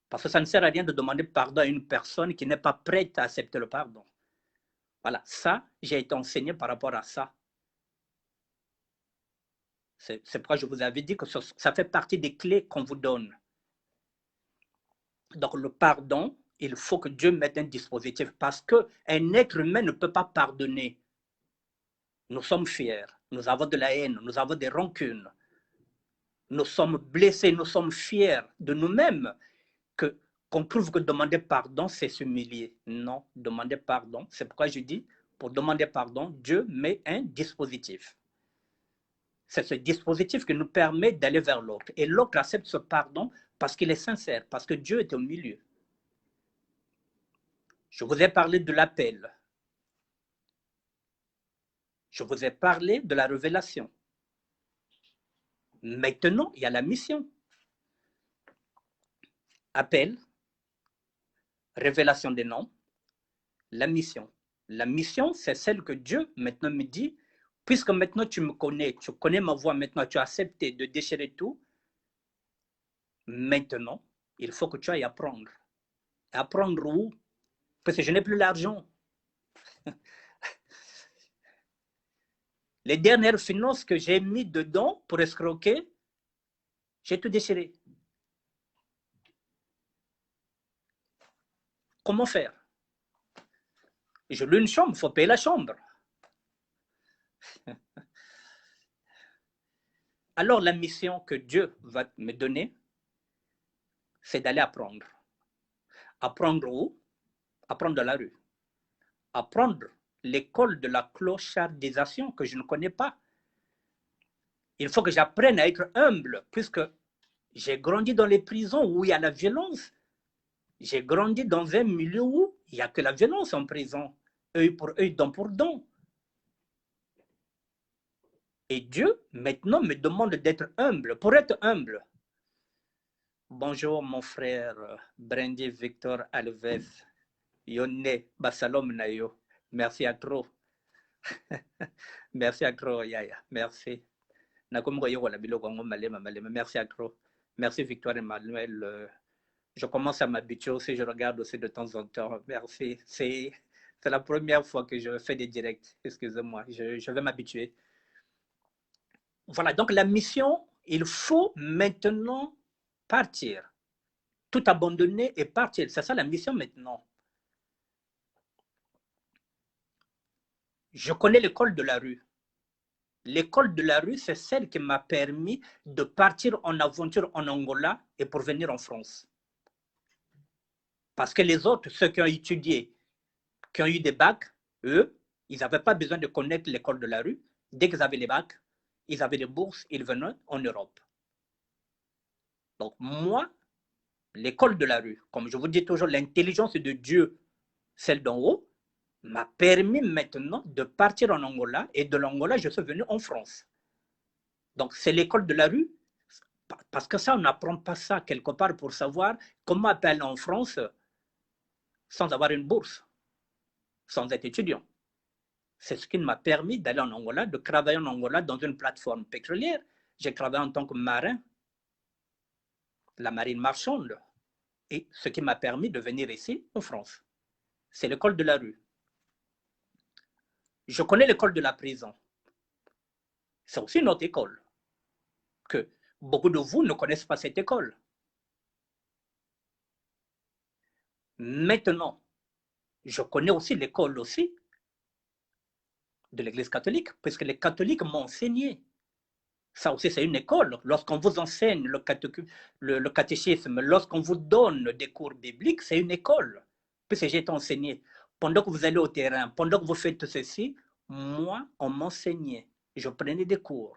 Speaker 1: Parce que ça ne sert à rien de demander pardon à une personne qui n'est pas prête à accepter le pardon. Voilà, ça, j'ai été enseigné par rapport à ça. C'est pourquoi je vous avais dit que ça fait partie des clés qu'on vous donne. Donc le pardon, il faut que Dieu mette un dispositif parce qu'un être humain ne peut pas pardonner. Nous sommes fiers, nous avons de la haine, nous avons des rancunes. Nous sommes blessés, nous sommes fiers de nous-mêmes qu'on trouve que demander pardon, c'est s'humilier. Non, demander pardon, c'est pourquoi je dis, pour demander pardon, Dieu met un dispositif. C'est ce dispositif qui nous permet d'aller vers l'autre. Et l'autre accepte ce pardon parce qu'il est sincère, parce que Dieu est au milieu. Je vous ai parlé de l'appel. Je vous ai parlé de la révélation. Maintenant, il y a la mission. Appel, révélation des noms, la mission. La mission, c'est celle que Dieu maintenant me dit, puisque maintenant tu me connais, tu connais ma voix, maintenant tu as accepté de déchirer tout, maintenant, il faut que tu ailles apprendre. Apprendre où? Parce que je n'ai plus l'argent. Les dernières finances que j'ai mis dedans pour escroquer, j'ai tout déchiré. Comment faire? Je loue une chambre, il faut payer la chambre. Alors la mission que Dieu va me donner, c'est d'aller apprendre. Apprendre où? Apprendre dans la rue. Apprendre l'école de la clochardisation que je ne connais pas. Il faut que j'apprenne à être humble, puisque j'ai grandi dans les prisons où il y a la violence. J'ai grandi dans un milieu où il n'y a que la violence en prison. Œil pour œil, dent pour dent. Et Dieu, maintenant, me demande d'être humble. Pour être humble, bonjour mon frère Brandy Victor Alves. Yonne, Basalom Nayo. Merci à trop. Merci à trop, Yaya. Merci. Merci à trop. Merci Victoire Emmanuel. Je commence à m'habituer aussi, je regarde aussi de temps en temps. Merci. C'est la première fois que je fais des directs. Excusez-moi, je vais m'habituer. Voilà, donc la mission, il faut maintenant partir. Tout abandonner et partir. C'est ça la mission maintenant. Je connais l'école de la rue. L'école de la rue, c'est celle qui m'a permis de partir en aventure en Angola et pour venir en France. Parce que les autres, ceux qui ont étudié, qui ont eu des bacs, eux, ils n'avaient pas besoin de connaître l'école de la rue. Dès qu'ils avaient les bacs, ils avaient des bourses, ils venaient en Europe. Donc moi, l'école de la rue, comme je vous dis toujours, l'intelligence de Dieu, celle d'en haut, m'a permis maintenant de partir en Angola, et de l'Angola, je suis venu en France. Donc c'est l'école de la rue, parce que ça, on n'apprend pas ça quelque part pour savoir comment appeler en France sans avoir une bourse, sans être étudiant. C'est ce qui m'a permis d'aller en Angola, de travailler en Angola dans une plateforme pétrolière. J'ai travaillé en tant que marin, la marine marchande, et ce qui m'a permis de venir ici, en France. C'est l'école de la rue. Je connais l'école de la prison. C'est aussi une autre école, que beaucoup de vous ne connaissent pas cette école. Maintenant, je connais aussi l'école aussi de l'Église catholique, puisque les catholiques m'ont enseigné. Ça aussi, c'est une école. Lorsqu'on vous enseigne le catéchisme, lorsqu'on vous donne des cours bibliques, c'est une école. Puisque j'ai été enseigné. Pendant que vous allez au terrain, pendant que vous faites tout ceci, moi, on m'enseignait. Je prenais des cours.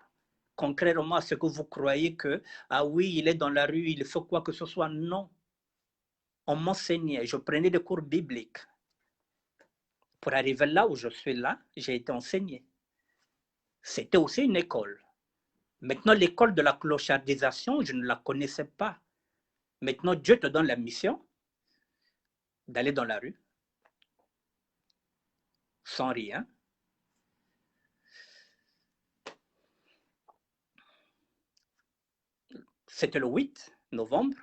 Speaker 1: Contrairement à ce que vous croyez que, ah oui, il est dans la rue, il faut quoi que ce soit. Non. On m'enseignait. Je prenais des cours bibliques. Pour arriver là où je suis là, j'ai été enseigné. C'était aussi une école. Maintenant, l'école de la clochardisation, je ne la connaissais pas. Maintenant, Dieu te donne la mission d'aller dans la rue, sans rien. C'était le 8 novembre.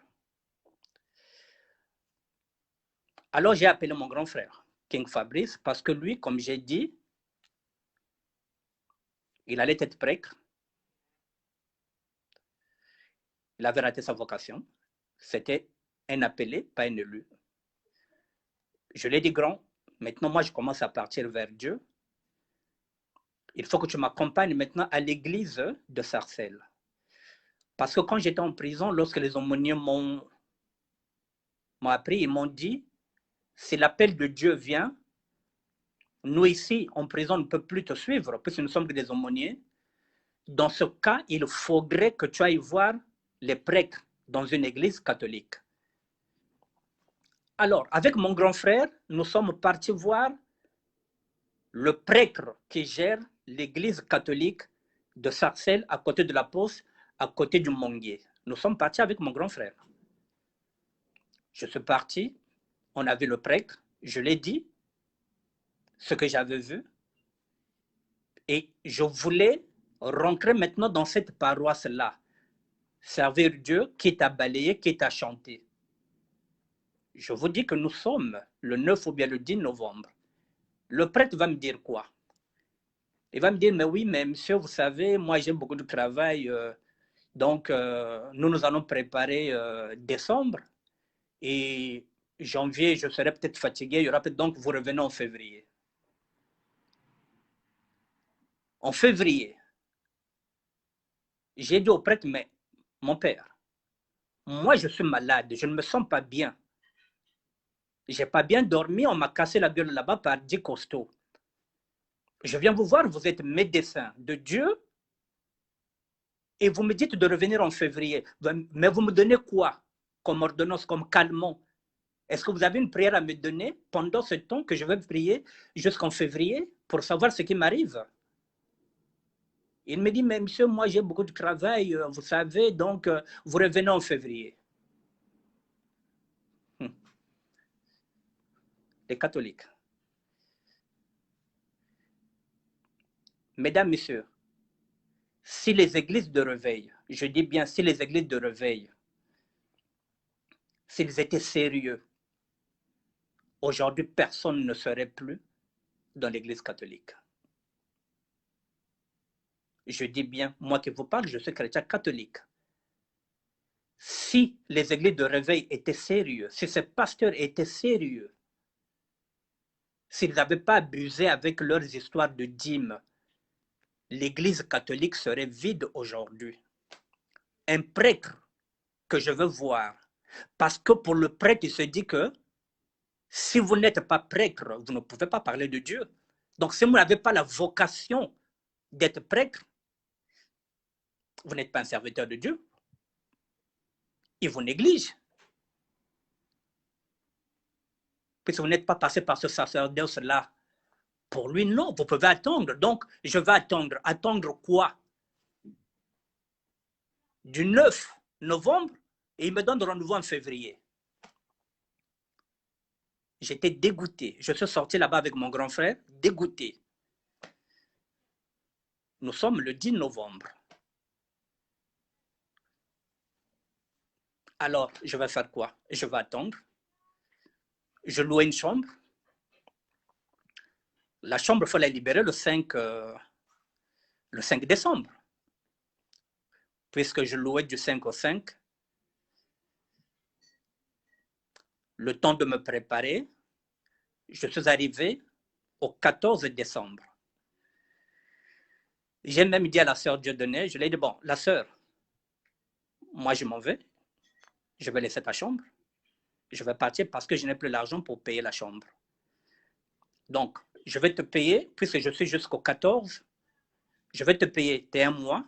Speaker 1: Alors, j'ai appelé mon grand frère, King Fabrice, parce que lui, comme j'ai dit, il allait être prêtre. Il avait raté sa vocation. C'était un appelé, pas un élu. Je lui ai dit, grand, maintenant, moi, je commence à partir vers Dieu. Il faut que tu m'accompagnes maintenant à l'église de Sarcelles. Parce que quand j'étais en prison, lorsque les aumôniers m'ont appris, ils m'ont dit, si l'appel de Dieu vient, nous ici, en prison, on ne peut plus te suivre, puisque nous sommes des aumôniers. Dans ce cas, il faudrait que tu ailles voir les prêtres dans une église catholique. Alors, avec mon grand frère, nous sommes partis voir le prêtre qui gère l'église catholique de Sarcelles, à côté de la Poste, à côté du Monguier. Nous sommes partis avec mon grand frère. Je suis parti, on a vu le prêtre, je l'ai dit, ce que j'avais vu, et je voulais rentrer maintenant dans cette paroisse-là, servir Dieu, quitte à balayer, quitte à chanter. Je vous dis que nous sommes le 9 ou bien le 10 novembre. Le prêtre va me dire quoi? Il va me dire, mais oui, mais monsieur, vous savez, moi j'ai beaucoup de travail, donc nous allons préparer décembre et janvier, je serai peut-être fatigué, il y aura peut-être donc vous revenez en février. En février, j'ai dit au prêtre, mais mon père, moi je suis malade, je ne me sens pas bien. J'ai pas bien dormi, on m'a cassé la gueule là-bas par 10 costauds. Je viens vous voir, vous êtes médecin de Dieu, et vous me dites de revenir en février. Mais vous me donnez quoi comme ordonnance, comme calmant? Est-ce que vous avez une prière à me donner pendant ce temps que je vais prier jusqu'en février pour savoir ce qui m'arrive? Il me dit, mais monsieur, moi j'ai beaucoup de travail, vous savez, donc vous revenez en février. Les catholiques. Mesdames, messieurs, si les églises de réveil, je dis bien si les églises de réveil, s'ils étaient sérieux, aujourd'hui personne ne serait plus dans l'église catholique. Je dis bien, moi qui vous parle, je suis chrétien catholique. Si les églises de réveil étaient sérieux, si ces pasteurs étaient sérieux, s'ils n'avaient pas abusé avec leurs histoires de dîmes, l'église catholique serait vide aujourd'hui. Un prêtre que je veux voir, parce que pour le prêtre, il se dit que si vous n'êtes pas prêtre, vous ne pouvez pas parler de Dieu. Donc si vous n'avez pas la vocation d'être prêtre, vous n'êtes pas un serviteur de Dieu. Il vous néglige. Puisque vous n'êtes pas passé par ce sacerdoce-là. Pour lui, non, vous pouvez attendre. Donc, je vais attendre. Attendre quoi? Du 9 novembre, et il me donne rendez-vous en février. J'étais dégoûté. Je suis sorti là-bas avec mon grand frère, dégoûté. Nous sommes le 10 novembre. Alors, je vais faire quoi? Je vais attendre. Je loue une chambre. La chambre, il faut la libérer le 5 décembre. Puisque je louais du 5 au 5. Le temps de me préparer, je suis arrivé au 14 décembre. J'ai même dit à la sœur Dieudonné, je lui ai dit, bon, la sœur, moi je m'en vais, je vais laisser ta chambre, je vais partir parce que je n'ai plus l'argent pour payer la chambre. Donc, je vais te payer, puisque je suis jusqu'au 14, je vais te payer tes 1 mois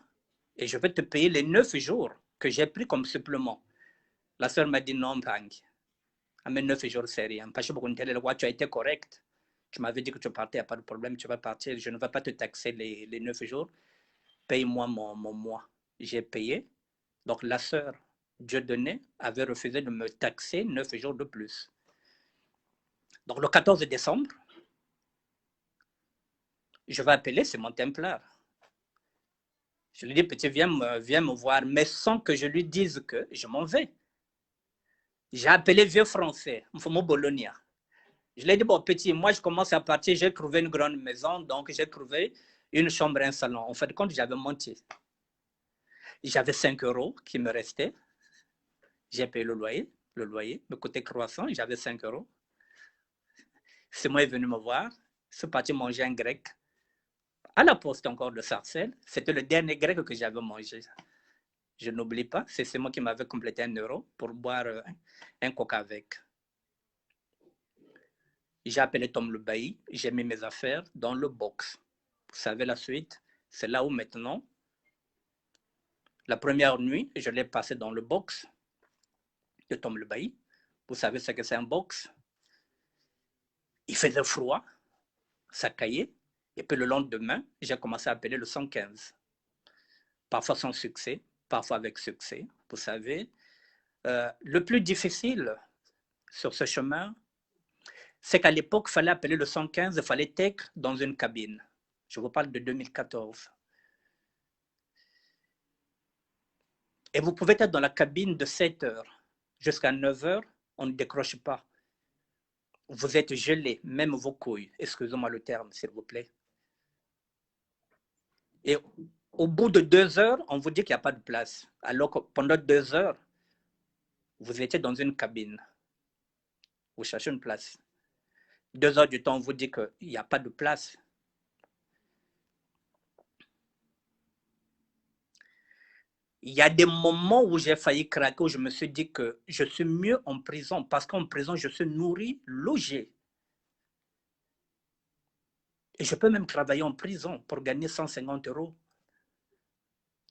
Speaker 1: et je vais te payer les 9 jours que j'ai pris comme supplément. La sœur m'a dit non, Pang. À mes 9 jours, c'est rien. Parce que tu as été correct. Tu m'avais dit que tu partais, il n'y a pas de problème, tu vas partir. Je ne vais pas te taxer les 9 jours. Paye-moi mon mois. J'ai payé. Donc la sœur Dieudonné avait refusé de me taxer 9 jours de plus. Donc le 14 décembre, je vais appeler, c'est mon templaire. Je lui dis, petit, viens me voir, mais sans que je lui dise que je m'en vais. J'ai appelé vieux français, Mfomo Bologna. Je lui ai dit, bon, petit, moi, je commence à partir, j'ai trouvé une grande maison, donc j'ai trouvé une chambre et un salon. En fait, quand j'avais menti, j'avais 5 euros qui me restaient. J'ai payé le loyer me coûtait croissant, j'avais 5 euros. C'est moi est venu me voir, c'est parti manger un grec. À la poste encore de Sarcelles, c'était le dernier grec que j'avais mangé. Je n'oublie pas, c'est moi qui m'avais complété 1 euro pour boire un coca avec. J'ai appelé Tom le bailli, j'ai mis mes affaires dans le box. Vous savez la suite, c'est là où maintenant, la première nuit, je l'ai passé dans le box de Tom le bailli. Vous savez ce que c'est un box? Il faisait froid, ça caillait, et puis le lendemain, j'ai commencé à appeler le 115. Parfois sans succès, parfois avec succès, vous savez. Le plus difficile sur ce chemin, c'est qu'à l'époque, il fallait appeler le 115, il fallait être dans une cabine. Je vous parle de 2014. Et vous pouvez être dans la cabine de 7 heures jusqu'à 9 heures, on ne décroche pas. Vous êtes gelé, même vos couilles. Excusez-moi le terme, s'il vous plaît. Et au bout de 2 heures, on vous dit qu'il n'y a pas de place. Alors que pendant 2 heures, vous étiez dans une cabine. Vous cherchez une place. 2 heures du temps, on vous dit qu'il n'y a pas de place. Il y a des moments où j'ai failli craquer, où je me suis dit que je suis mieux en prison, parce qu'en prison, je suis nourri, logé. Et je peux même travailler en prison pour gagner 150 euros.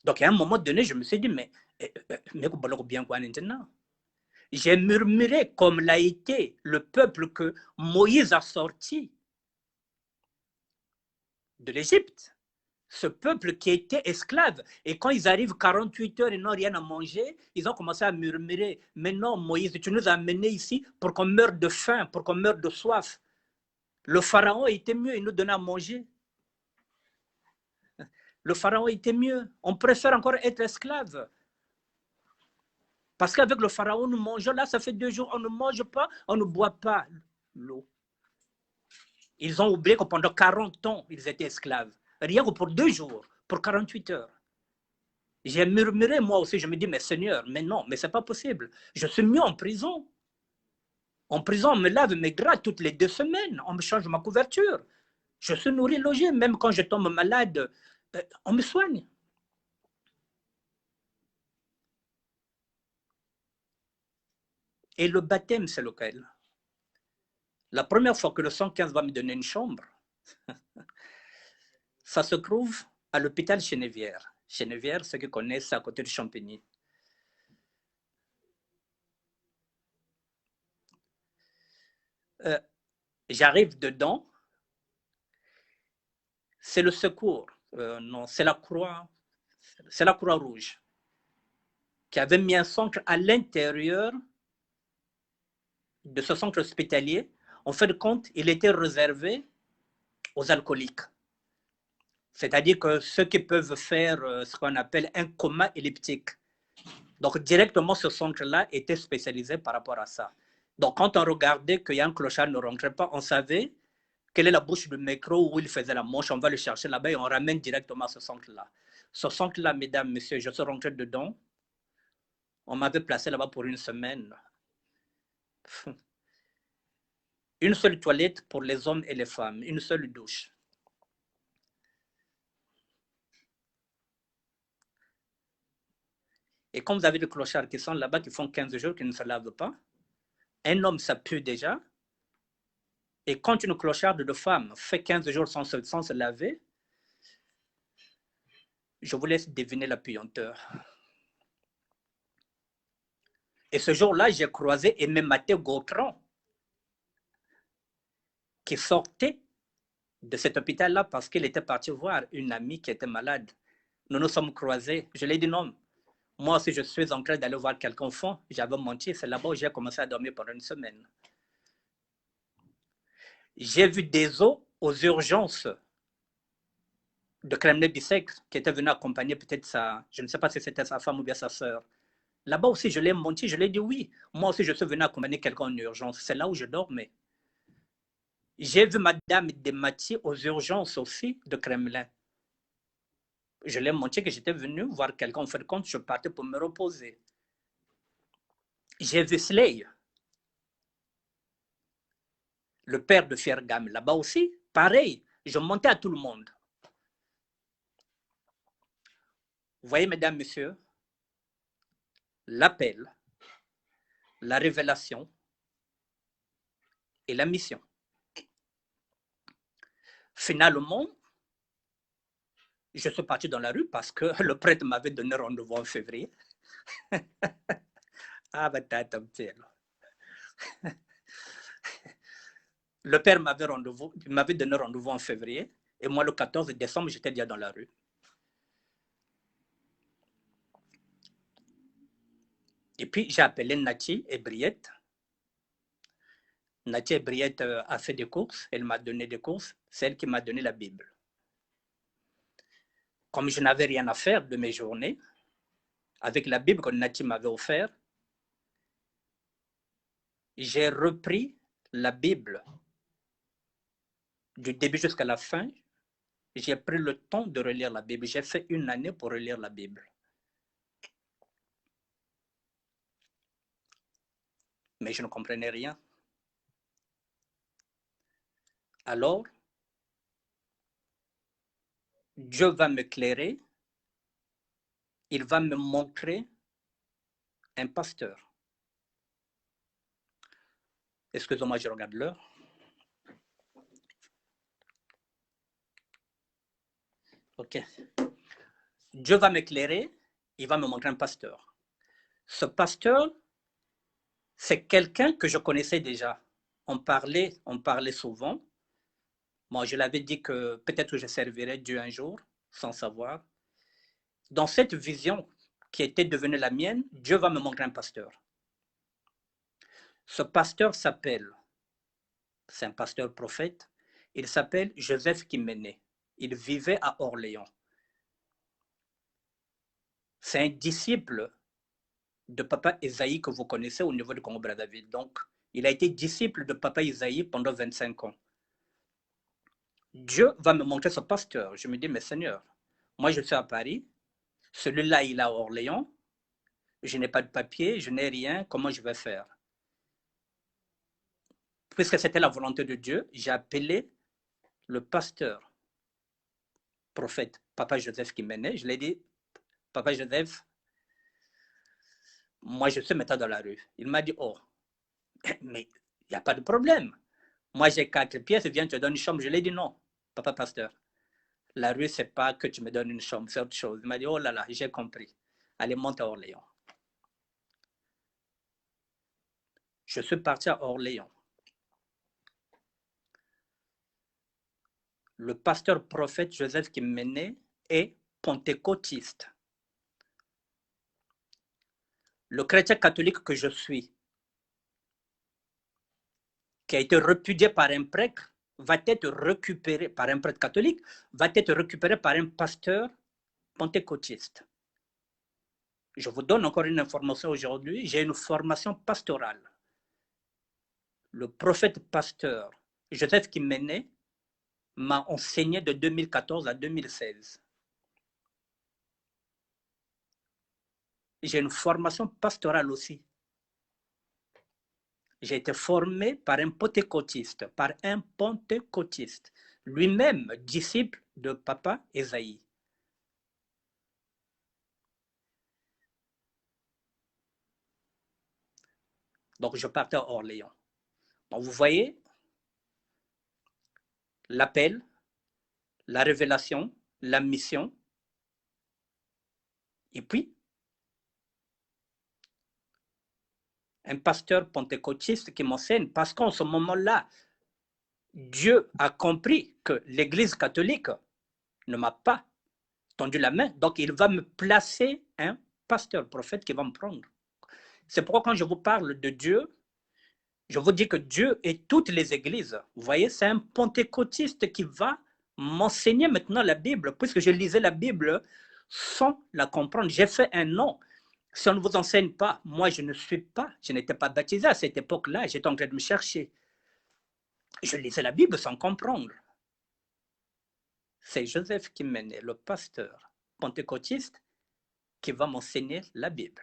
Speaker 1: Donc, à un moment donné, je me suis dit, mais bien quoi maintenant? J'ai murmuré comme l'a été le peuple que Moïse a sorti de l'Égypte. Ce peuple qui était esclave. Et quand ils arrivent 48 heures et n'ont rien à manger, ils ont commencé à murmurer, mais non, Moïse, tu nous as amenés ici pour qu'on meure de faim, pour qu'on meure de soif. Le pharaon était mieux, il nous donnait à manger. Le pharaon était mieux. On préfère encore être esclave. Parce qu'avec le pharaon, nous mangeons. Là, ça fait 2 jours, on ne mange pas, on ne boit pas l'eau. Ils ont oublié que pendant 40 ans, ils étaient esclaves. Rien que pour 2 jours, pour 48 heures. J'ai murmuré moi aussi, je me dis, mais Seigneur, mais non, mais c'est pas possible. Je suis mieux en prison. En prison, on me lave mes draps toutes les 2 semaines, on me change ma couverture. Je suis nourri, logé, même quand je tombe malade, on me soigne. Et le baptême, c'est lequel? La première fois que le 115 va me donner une chambre, ça se trouve à l'hôpital Chenevière. Chenevière, ceux qui connaissent, c'est à côté de Champigny. J'arrive dedans, c'est le secours, non, c'est la Croix-Rouge qui avait mis un centre à l'intérieur de ce centre hospitalier. En fait de compte, il était réservé aux alcooliques. C'est-à-dire que ceux qui peuvent faire ce qu'on appelle un coma elliptique. Donc, directement, ce centre-là était spécialisé par rapport à ça. Donc, quand on regardait qu'il y a un clochard ne rentrait pas, on savait quelle est la bouche du micro où il faisait la manche, on va le chercher là-bas et on ramène directement à ce centre-là. Ce centre-là, mesdames, messieurs, je suis rentré dedans. On m'avait placé là-bas pour une semaine. Une seule toilette pour les hommes et les femmes, une seule douche. Et comme vous avez des clochards qui sont là-bas, qui font 15 jours, qui ne se lavent pas, un homme, ça pue déjà. Et quand une clocharde de femme fait 15 jours sans se laver, je vous laisse deviner la puanteur. Et ce jour-là, j'ai croisé Aimé Maté Gautran, qui sortait de cet hôpital-là parce qu'il était parti voir une amie qui était malade. Nous nous sommes croisés. Je lui ai dit non. Moi aussi, je suis en train d'aller voir quelqu'un au fond. J'avais menti. C'est là-bas où j'ai commencé à dormir pendant une semaine. J'ai vu des os aux urgences de Kremlin-Bicêtre qui était venu accompagner peut-être sa, je ne sais pas si c'était sa femme ou bien sa sœur. Là-bas aussi, je l'ai menti, je l'ai dit oui. Moi aussi, je suis venu accompagner quelqu'un en urgence. C'est là où je dormais. J'ai vu Madame Desmatiers aux urgences aussi de Kremlin. Je l'ai menti que j'étais venu voir quelqu'un. En fait, compte, je partais pour me reposer. J'ai vu Slay, le père de Fergame, là-bas aussi. Pareil, je montais à tout le monde. Vous voyez, mesdames, messieurs, l'appel, la révélation et la mission. Finalement, je suis parti dans la rue parce que le prêtre m'avait donné rendez-vous en février. Ah, bah, t'as un petit. Le père m'avait donné rendez-vous en février. Et moi, le 14 décembre, j'étais déjà dans la rue. Et puis, j'ai appelé Nati et Briette. Nati et Briette a fait des courses. Elle m'a donné des courses. C'est elle qui m'a donné la Bible. Comme je n'avais rien à faire de mes journées, avec la Bible que Nati m'avait offerte, j'ai repris la Bible du début jusqu'à la fin. j'ai pris le temps de relire la Bible. J'ai fait 1 année pour relire la Bible. Mais je ne comprenais rien. Alors, Dieu va m'éclairer, il va me montrer un pasteur. Excusez-moi, je regarde l'heure. Ok. Dieu va m'éclairer, il va me montrer un pasteur. Ce pasteur, c'est quelqu'un que je connaissais déjà. On parlait souvent. Moi, je l'avais dit que peut-être que je servirais Dieu un jour, sans savoir. Dans cette vision qui était devenue la mienne, Dieu va me montrer un pasteur. Ce pasteur s'appelle, c'est un pasteur prophète, il s'appelle Joseph Kiméné. Il vivait à Orléans. C'est un disciple de Papa Esaïe que vous connaissez au niveau de Congo-Brazzaville. Donc, il a été disciple de Papa Esaïe pendant 25 ans. Dieu va me montrer ce pasteur. Je me dis, mais Seigneur, moi je suis à Paris, celui-là il est à Orléans, je n'ai pas de papier, je n'ai rien, comment je vais faire? Puisque c'était la volonté de Dieu, j'ai appelé le pasteur, prophète, Papa Joseph Kiméné. Je lui ai dit, Papa Joseph, moi je suis maintenant dans la rue. Il m'a dit, oh, mais il n'y a pas de problème. Moi j'ai 4 pièces, viens, je te donne une chambre. Je lui ai dit non, Papa Pasteur. La rue, c'est pas que tu me donnes une chambre, c'est autre chose. Il m'a dit, oh là là, j'ai compris. Allez, monte à Orléans. Je suis parti à Orléans. Le pasteur prophète Joseph Kiméné est pentecôtiste. Le chrétien catholique que je suis, qui a été repudié par un prêtre, va être récupéré par un prêtre catholique, va être récupéré par un pasteur pentecôtiste. Je vous donne encore une information aujourd'hui, j'ai une formation pastorale. Le prophète pasteur Joseph Kiméné m'a enseigné de 2014 à 2016. J'ai une formation pastorale aussi. J'ai été formé par un pentecôtiste, lui-même disciple de Papa Esaïe. Donc je partais à Orléans. Donc vous voyez l'appel, la révélation, la mission, et puis un pasteur pentecôtiste qui m'enseigne, parce qu'en ce moment-là, Dieu a compris que l'Église catholique ne m'a pas tendu la main, donc il va me placer un pasteur prophète qui va me prendre. C'est pourquoi quand je vous parle de Dieu, je vous dis que Dieu est toutes les églises. Vous voyez, c'est un pentecôtiste qui va m'enseigner maintenant la Bible, puisque je lisais la Bible sans la comprendre. J'ai fait un nom. Si on ne vous enseigne pas, moi je n'étais pas baptisé à cette époque-là, j'étais en train de me chercher. Je lisais la Bible sans comprendre. C'est Joseph Kiméné, le pasteur pentecôtiste, qui va m'enseigner la Bible.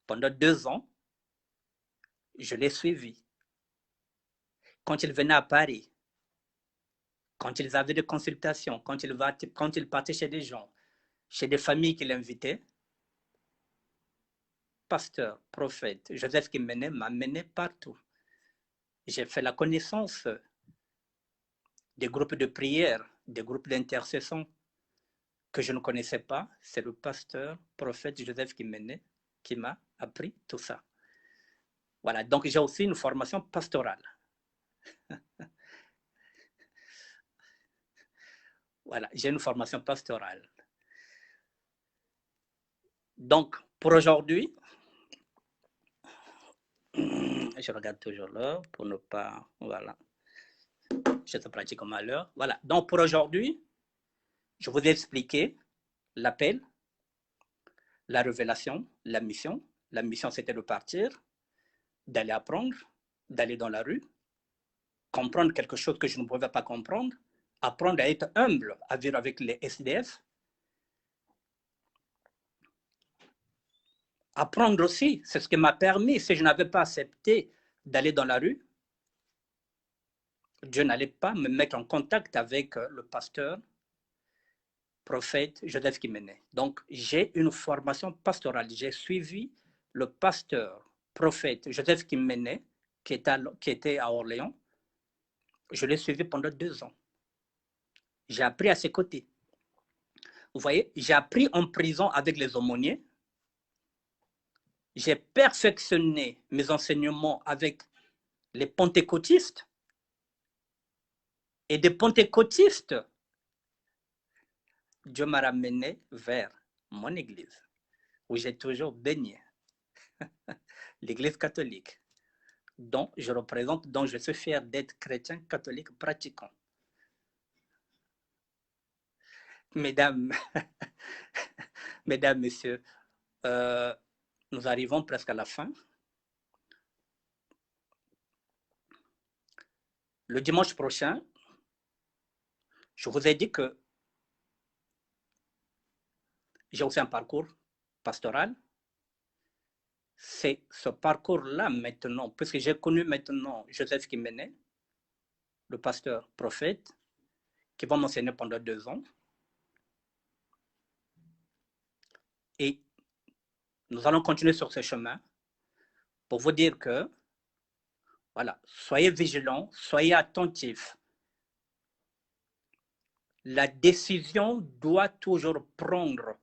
Speaker 1: Pendant 2 ans, je l'ai suivi. Quand il venait à Paris, quand ils avaient des consultations, quand il partait chez des gens, chez des familles qu'il invitait, pasteur, prophète, Joseph Kiméné m'a mené partout. J'ai fait la connaissance des groupes de prière, des groupes d'intercession que je ne connaissais pas. C'est le pasteur, prophète Joseph Kiméné qui m'a appris tout ça. Voilà, donc j'ai aussi une formation pastorale. Voilà, j'ai une formation pastorale. Donc, pour aujourd'hui, je regarde toujours l'heure pour ne pas... Voilà. Je te pratique comme à l'heure. Voilà. Donc, pour aujourd'hui, je vous ai expliqué l'appel, la révélation, la mission. La mission, c'était de partir, d'aller apprendre, d'aller dans la rue. comprendre quelque chose que je ne pouvais pas comprendre, apprendre à être humble, à vivre avec les SDF, apprendre aussi, c'est ce qui m'a permis, si je n'avais pas accepté d'aller dans la rue, Dieu n'allait pas me mettre en contact avec le pasteur, prophète Joseph Kiméné. Donc, j'ai une formation pastorale. J'ai suivi le pasteur, prophète Joseph Kiméné, qui était à Orléans. Je l'ai suivi pendant 2 ans. J'ai appris à ses côtés. Vous voyez, j'ai appris en prison avec les aumôniers. J'ai perfectionné mes enseignements avec les pentecôtistes. Et des pentecôtistes, Dieu m'a ramené vers mon église, où j'ai toujours baigné, l'église catholique, dont je représente, dont je suis fier d'être chrétien catholique pratiquant. Mesdames, mesdames, messieurs, nous arrivons presque à la fin. Le dimanche prochain, je vous ai dit que j'ai aussi un parcours pastoral. C'est ce parcours-là maintenant, puisque j'ai connu maintenant Joseph Kiméné, le pasteur prophète, qui va m'enseigner pendant 2 ans. Et nous allons continuer sur ce chemin pour vous dire que, voilà, soyez vigilants, soyez attentifs. La décision doit toujours prendre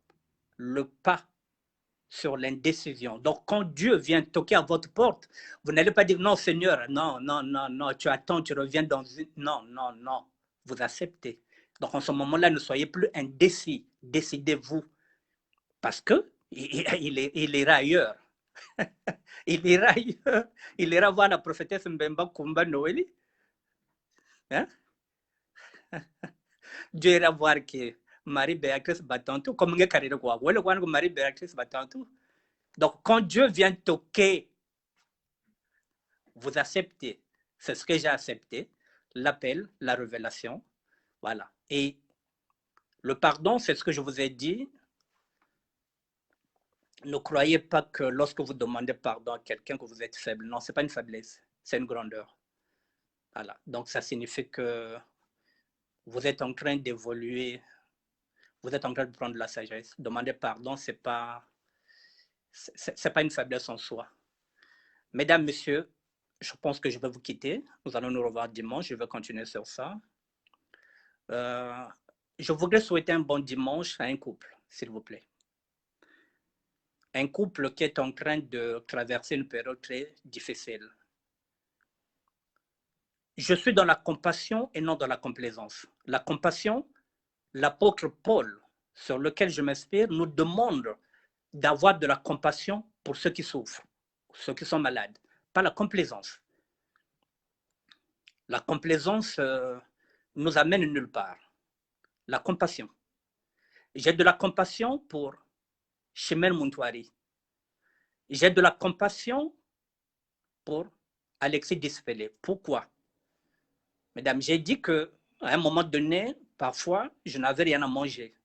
Speaker 1: le pas sur l'indécision. Donc, quand Dieu vient toquer à votre porte, vous n'allez pas dire non, Seigneur, non, non, non, non, tu attends, tu reviens dans une. Non, non, non. Vous acceptez. Donc, en ce moment-là, ne soyez plus indécis. Décidez-vous. Parce que il ira ailleurs. Il ira ailleurs. Il ira voir la prophétesse Mbemba Kumba Noéli. Hein? Dieu ira voir que Marie-Béatrice Batantou, comme il y a quoi. Marie-Béatrice Batantou. Donc, quand Dieu vient toquer, vous acceptez. C'est ce que j'ai accepté. L'appel, la révélation. Voilà. Et le pardon, c'est ce que je vous ai dit. Ne croyez pas que lorsque vous demandez pardon à quelqu'un que vous êtes faible. Non, ce n'est pas une faiblesse, c'est une grandeur. Voilà. Donc, ça signifie que vous êtes en train d'évoluer, vous êtes en train de prendre la sagesse. Demander pardon, ce n'est pas une faiblesse en soi. Mesdames, Messieurs, je pense que je vais vous quitter. Nous allons nous revoir dimanche. Je vais continuer sur ça. Je voudrais souhaiter un bon dimanche à un couple, s'il vous plaît. Un couple qui est en train de traverser une période très difficile. Je suis dans la compassion et non dans la complaisance. La compassion, l'apôtre Paul, sur lequel je m'inspire, nous demande d'avoir de la compassion pour ceux qui souffrent, ceux qui sont malades, pas la complaisance. La complaisance nous amène nulle part. La compassion. J'ai de la compassion pour Chimène Muntouari. J'ai de la compassion pour Alexis Dispelé. Pourquoi? Mesdames, j'ai dit qu'à un moment donné, parfois, je n'avais rien à manger.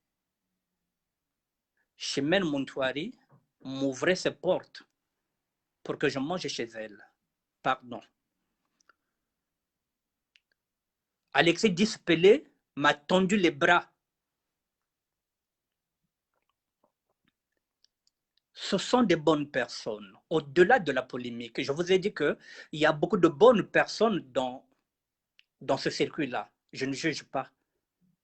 Speaker 1: Chimène Muntouari m'ouvrait ses portes pour que je mange chez elle. Pardon. Alexis Dispelé m'a tendu les bras. Ce sont des bonnes personnes. Au-delà de la polémique, je vous ai dit qu'il y a beaucoup de bonnes personnes dans ce circuit-là. Je ne juge pas,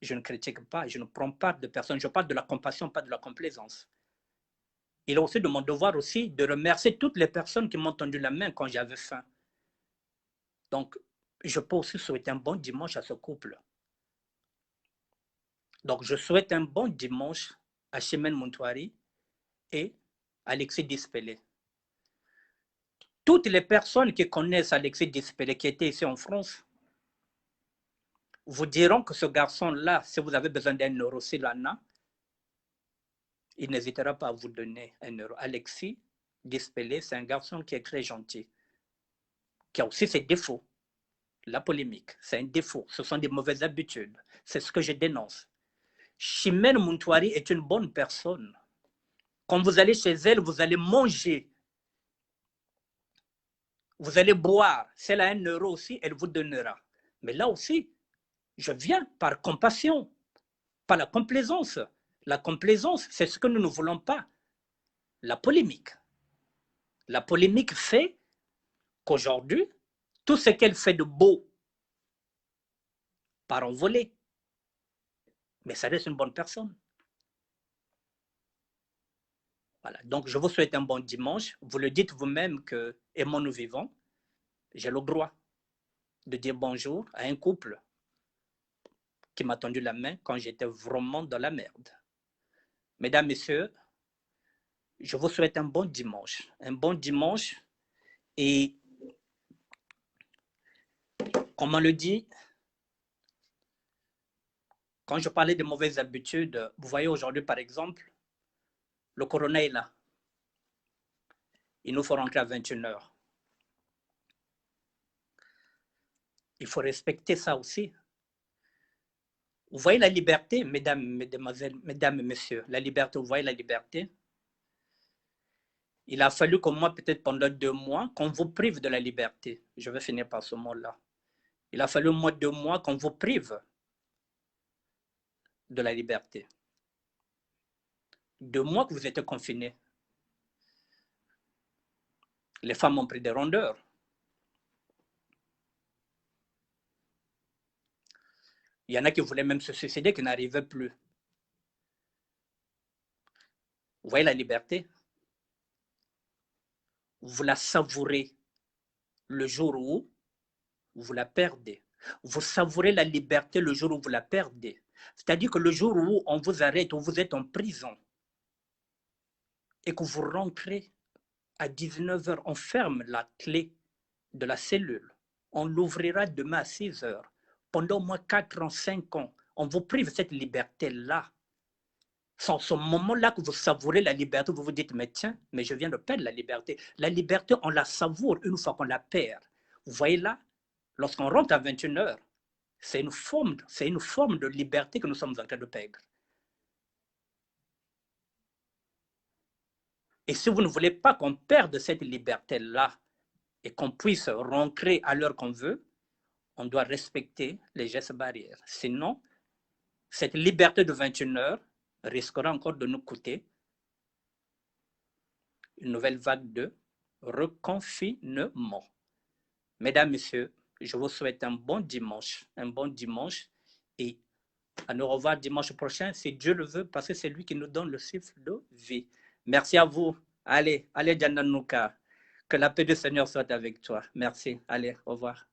Speaker 1: je ne critique pas, je ne prends pas de personnes. Je parle de la compassion, pas de la complaisance. Il est aussi de mon devoir aussi de remercier toutes les personnes qui m'ont tendu la main quand j'avais faim. Donc, je peux aussi souhaiter un bon dimanche à ce couple. Donc, je souhaite un bon dimanche à Chimène Muntouari et Alexis Dispelé. Toutes les personnes qui connaissent Alexis Dispelé, qui était ici en France, vous diront que ce garçon-là, si vous avez besoin d'un euro s'il en a, il n'hésitera pas à vous donner un euro. Alexis Dispelé, c'est un garçon qui est très gentil, qui a aussi ses défauts. La polémique, c'est un défaut. Ce sont des mauvaises habitudes. C'est ce que je dénonce. Chimène Muntouari est une bonne personne. Quand vous allez chez elle, vous allez manger. Vous allez boire. Si elle a 1 euro aussi, elle vous donnera. Mais là aussi, je viens par compassion, pas la complaisance. La complaisance, c'est ce que nous ne voulons pas. La polémique. La polémique fait qu'aujourd'hui, tout ce qu'elle fait de beau part en volée. Mais ça reste une bonne personne. Voilà. Donc, je vous souhaite un bon dimanche. Vous le dites vous-même que, aimons-nous vivants, j'ai le droit de dire bonjour à un couple qui m'a tendu la main quand j'étais vraiment dans la merde. Mesdames, Messieurs, je vous souhaite un bon dimanche. Un bon dimanche. Et, comme on le dit, quand je parlais de mauvaises habitudes, vous voyez aujourd'hui, par exemple, le corona est là. Il nous faut rentrer à 21h. Il faut respecter ça aussi. Vous voyez la liberté, mesdames, mesdemoiselles, mesdames et messieurs, la liberté, vous voyez la liberté? Il a fallu que moi, peut-être pendant 2 mois, qu'on vous prive de la liberté. Je vais finir par ce mot-là. Il a fallu moi 2 mois qu'on vous prive de la liberté. 2 mois que vous êtes confinés. Les femmes ont pris des rondeurs. Il y en a qui voulaient même se suicider, qui n'arrivaient plus. Vous voyez la liberté? Vous la savourez le jour où vous la perdez. Vous savourez la liberté le jour où vous la perdez. C'est-à-dire que le jour où on vous arrête, où vous êtes en prison, et que vous rentrez à 19h, on ferme la clé de la cellule. On l'ouvrira demain à 6h. Pendant au moins 4 ans, 5 ans, on vous prive cette liberté-là. C'est en ce moment-là que vous savourez la liberté, vous vous dites, mais tiens, mais je viens de perdre la liberté. La liberté, on la savoure une fois qu'on la perd. Vous voyez là, lorsqu'on rentre à 21h, c'est une forme de liberté que nous sommes en train de perdre. Et si vous ne voulez pas qu'on perde cette liberté-là et qu'on puisse rentrer à l'heure qu'on veut, on doit respecter les gestes barrières. Sinon, cette liberté de 21h risquera encore de nous coûter une nouvelle vague de reconfinement. Mesdames, Messieurs, je vous souhaite un bon dimanche et à nous revoir dimanche prochain, si Dieu le veut, parce que c'est lui qui nous donne le souffle de vie. Merci à vous. Allez, Djananouka. Que la paix du Seigneur soit avec toi. Merci. Allez, au revoir.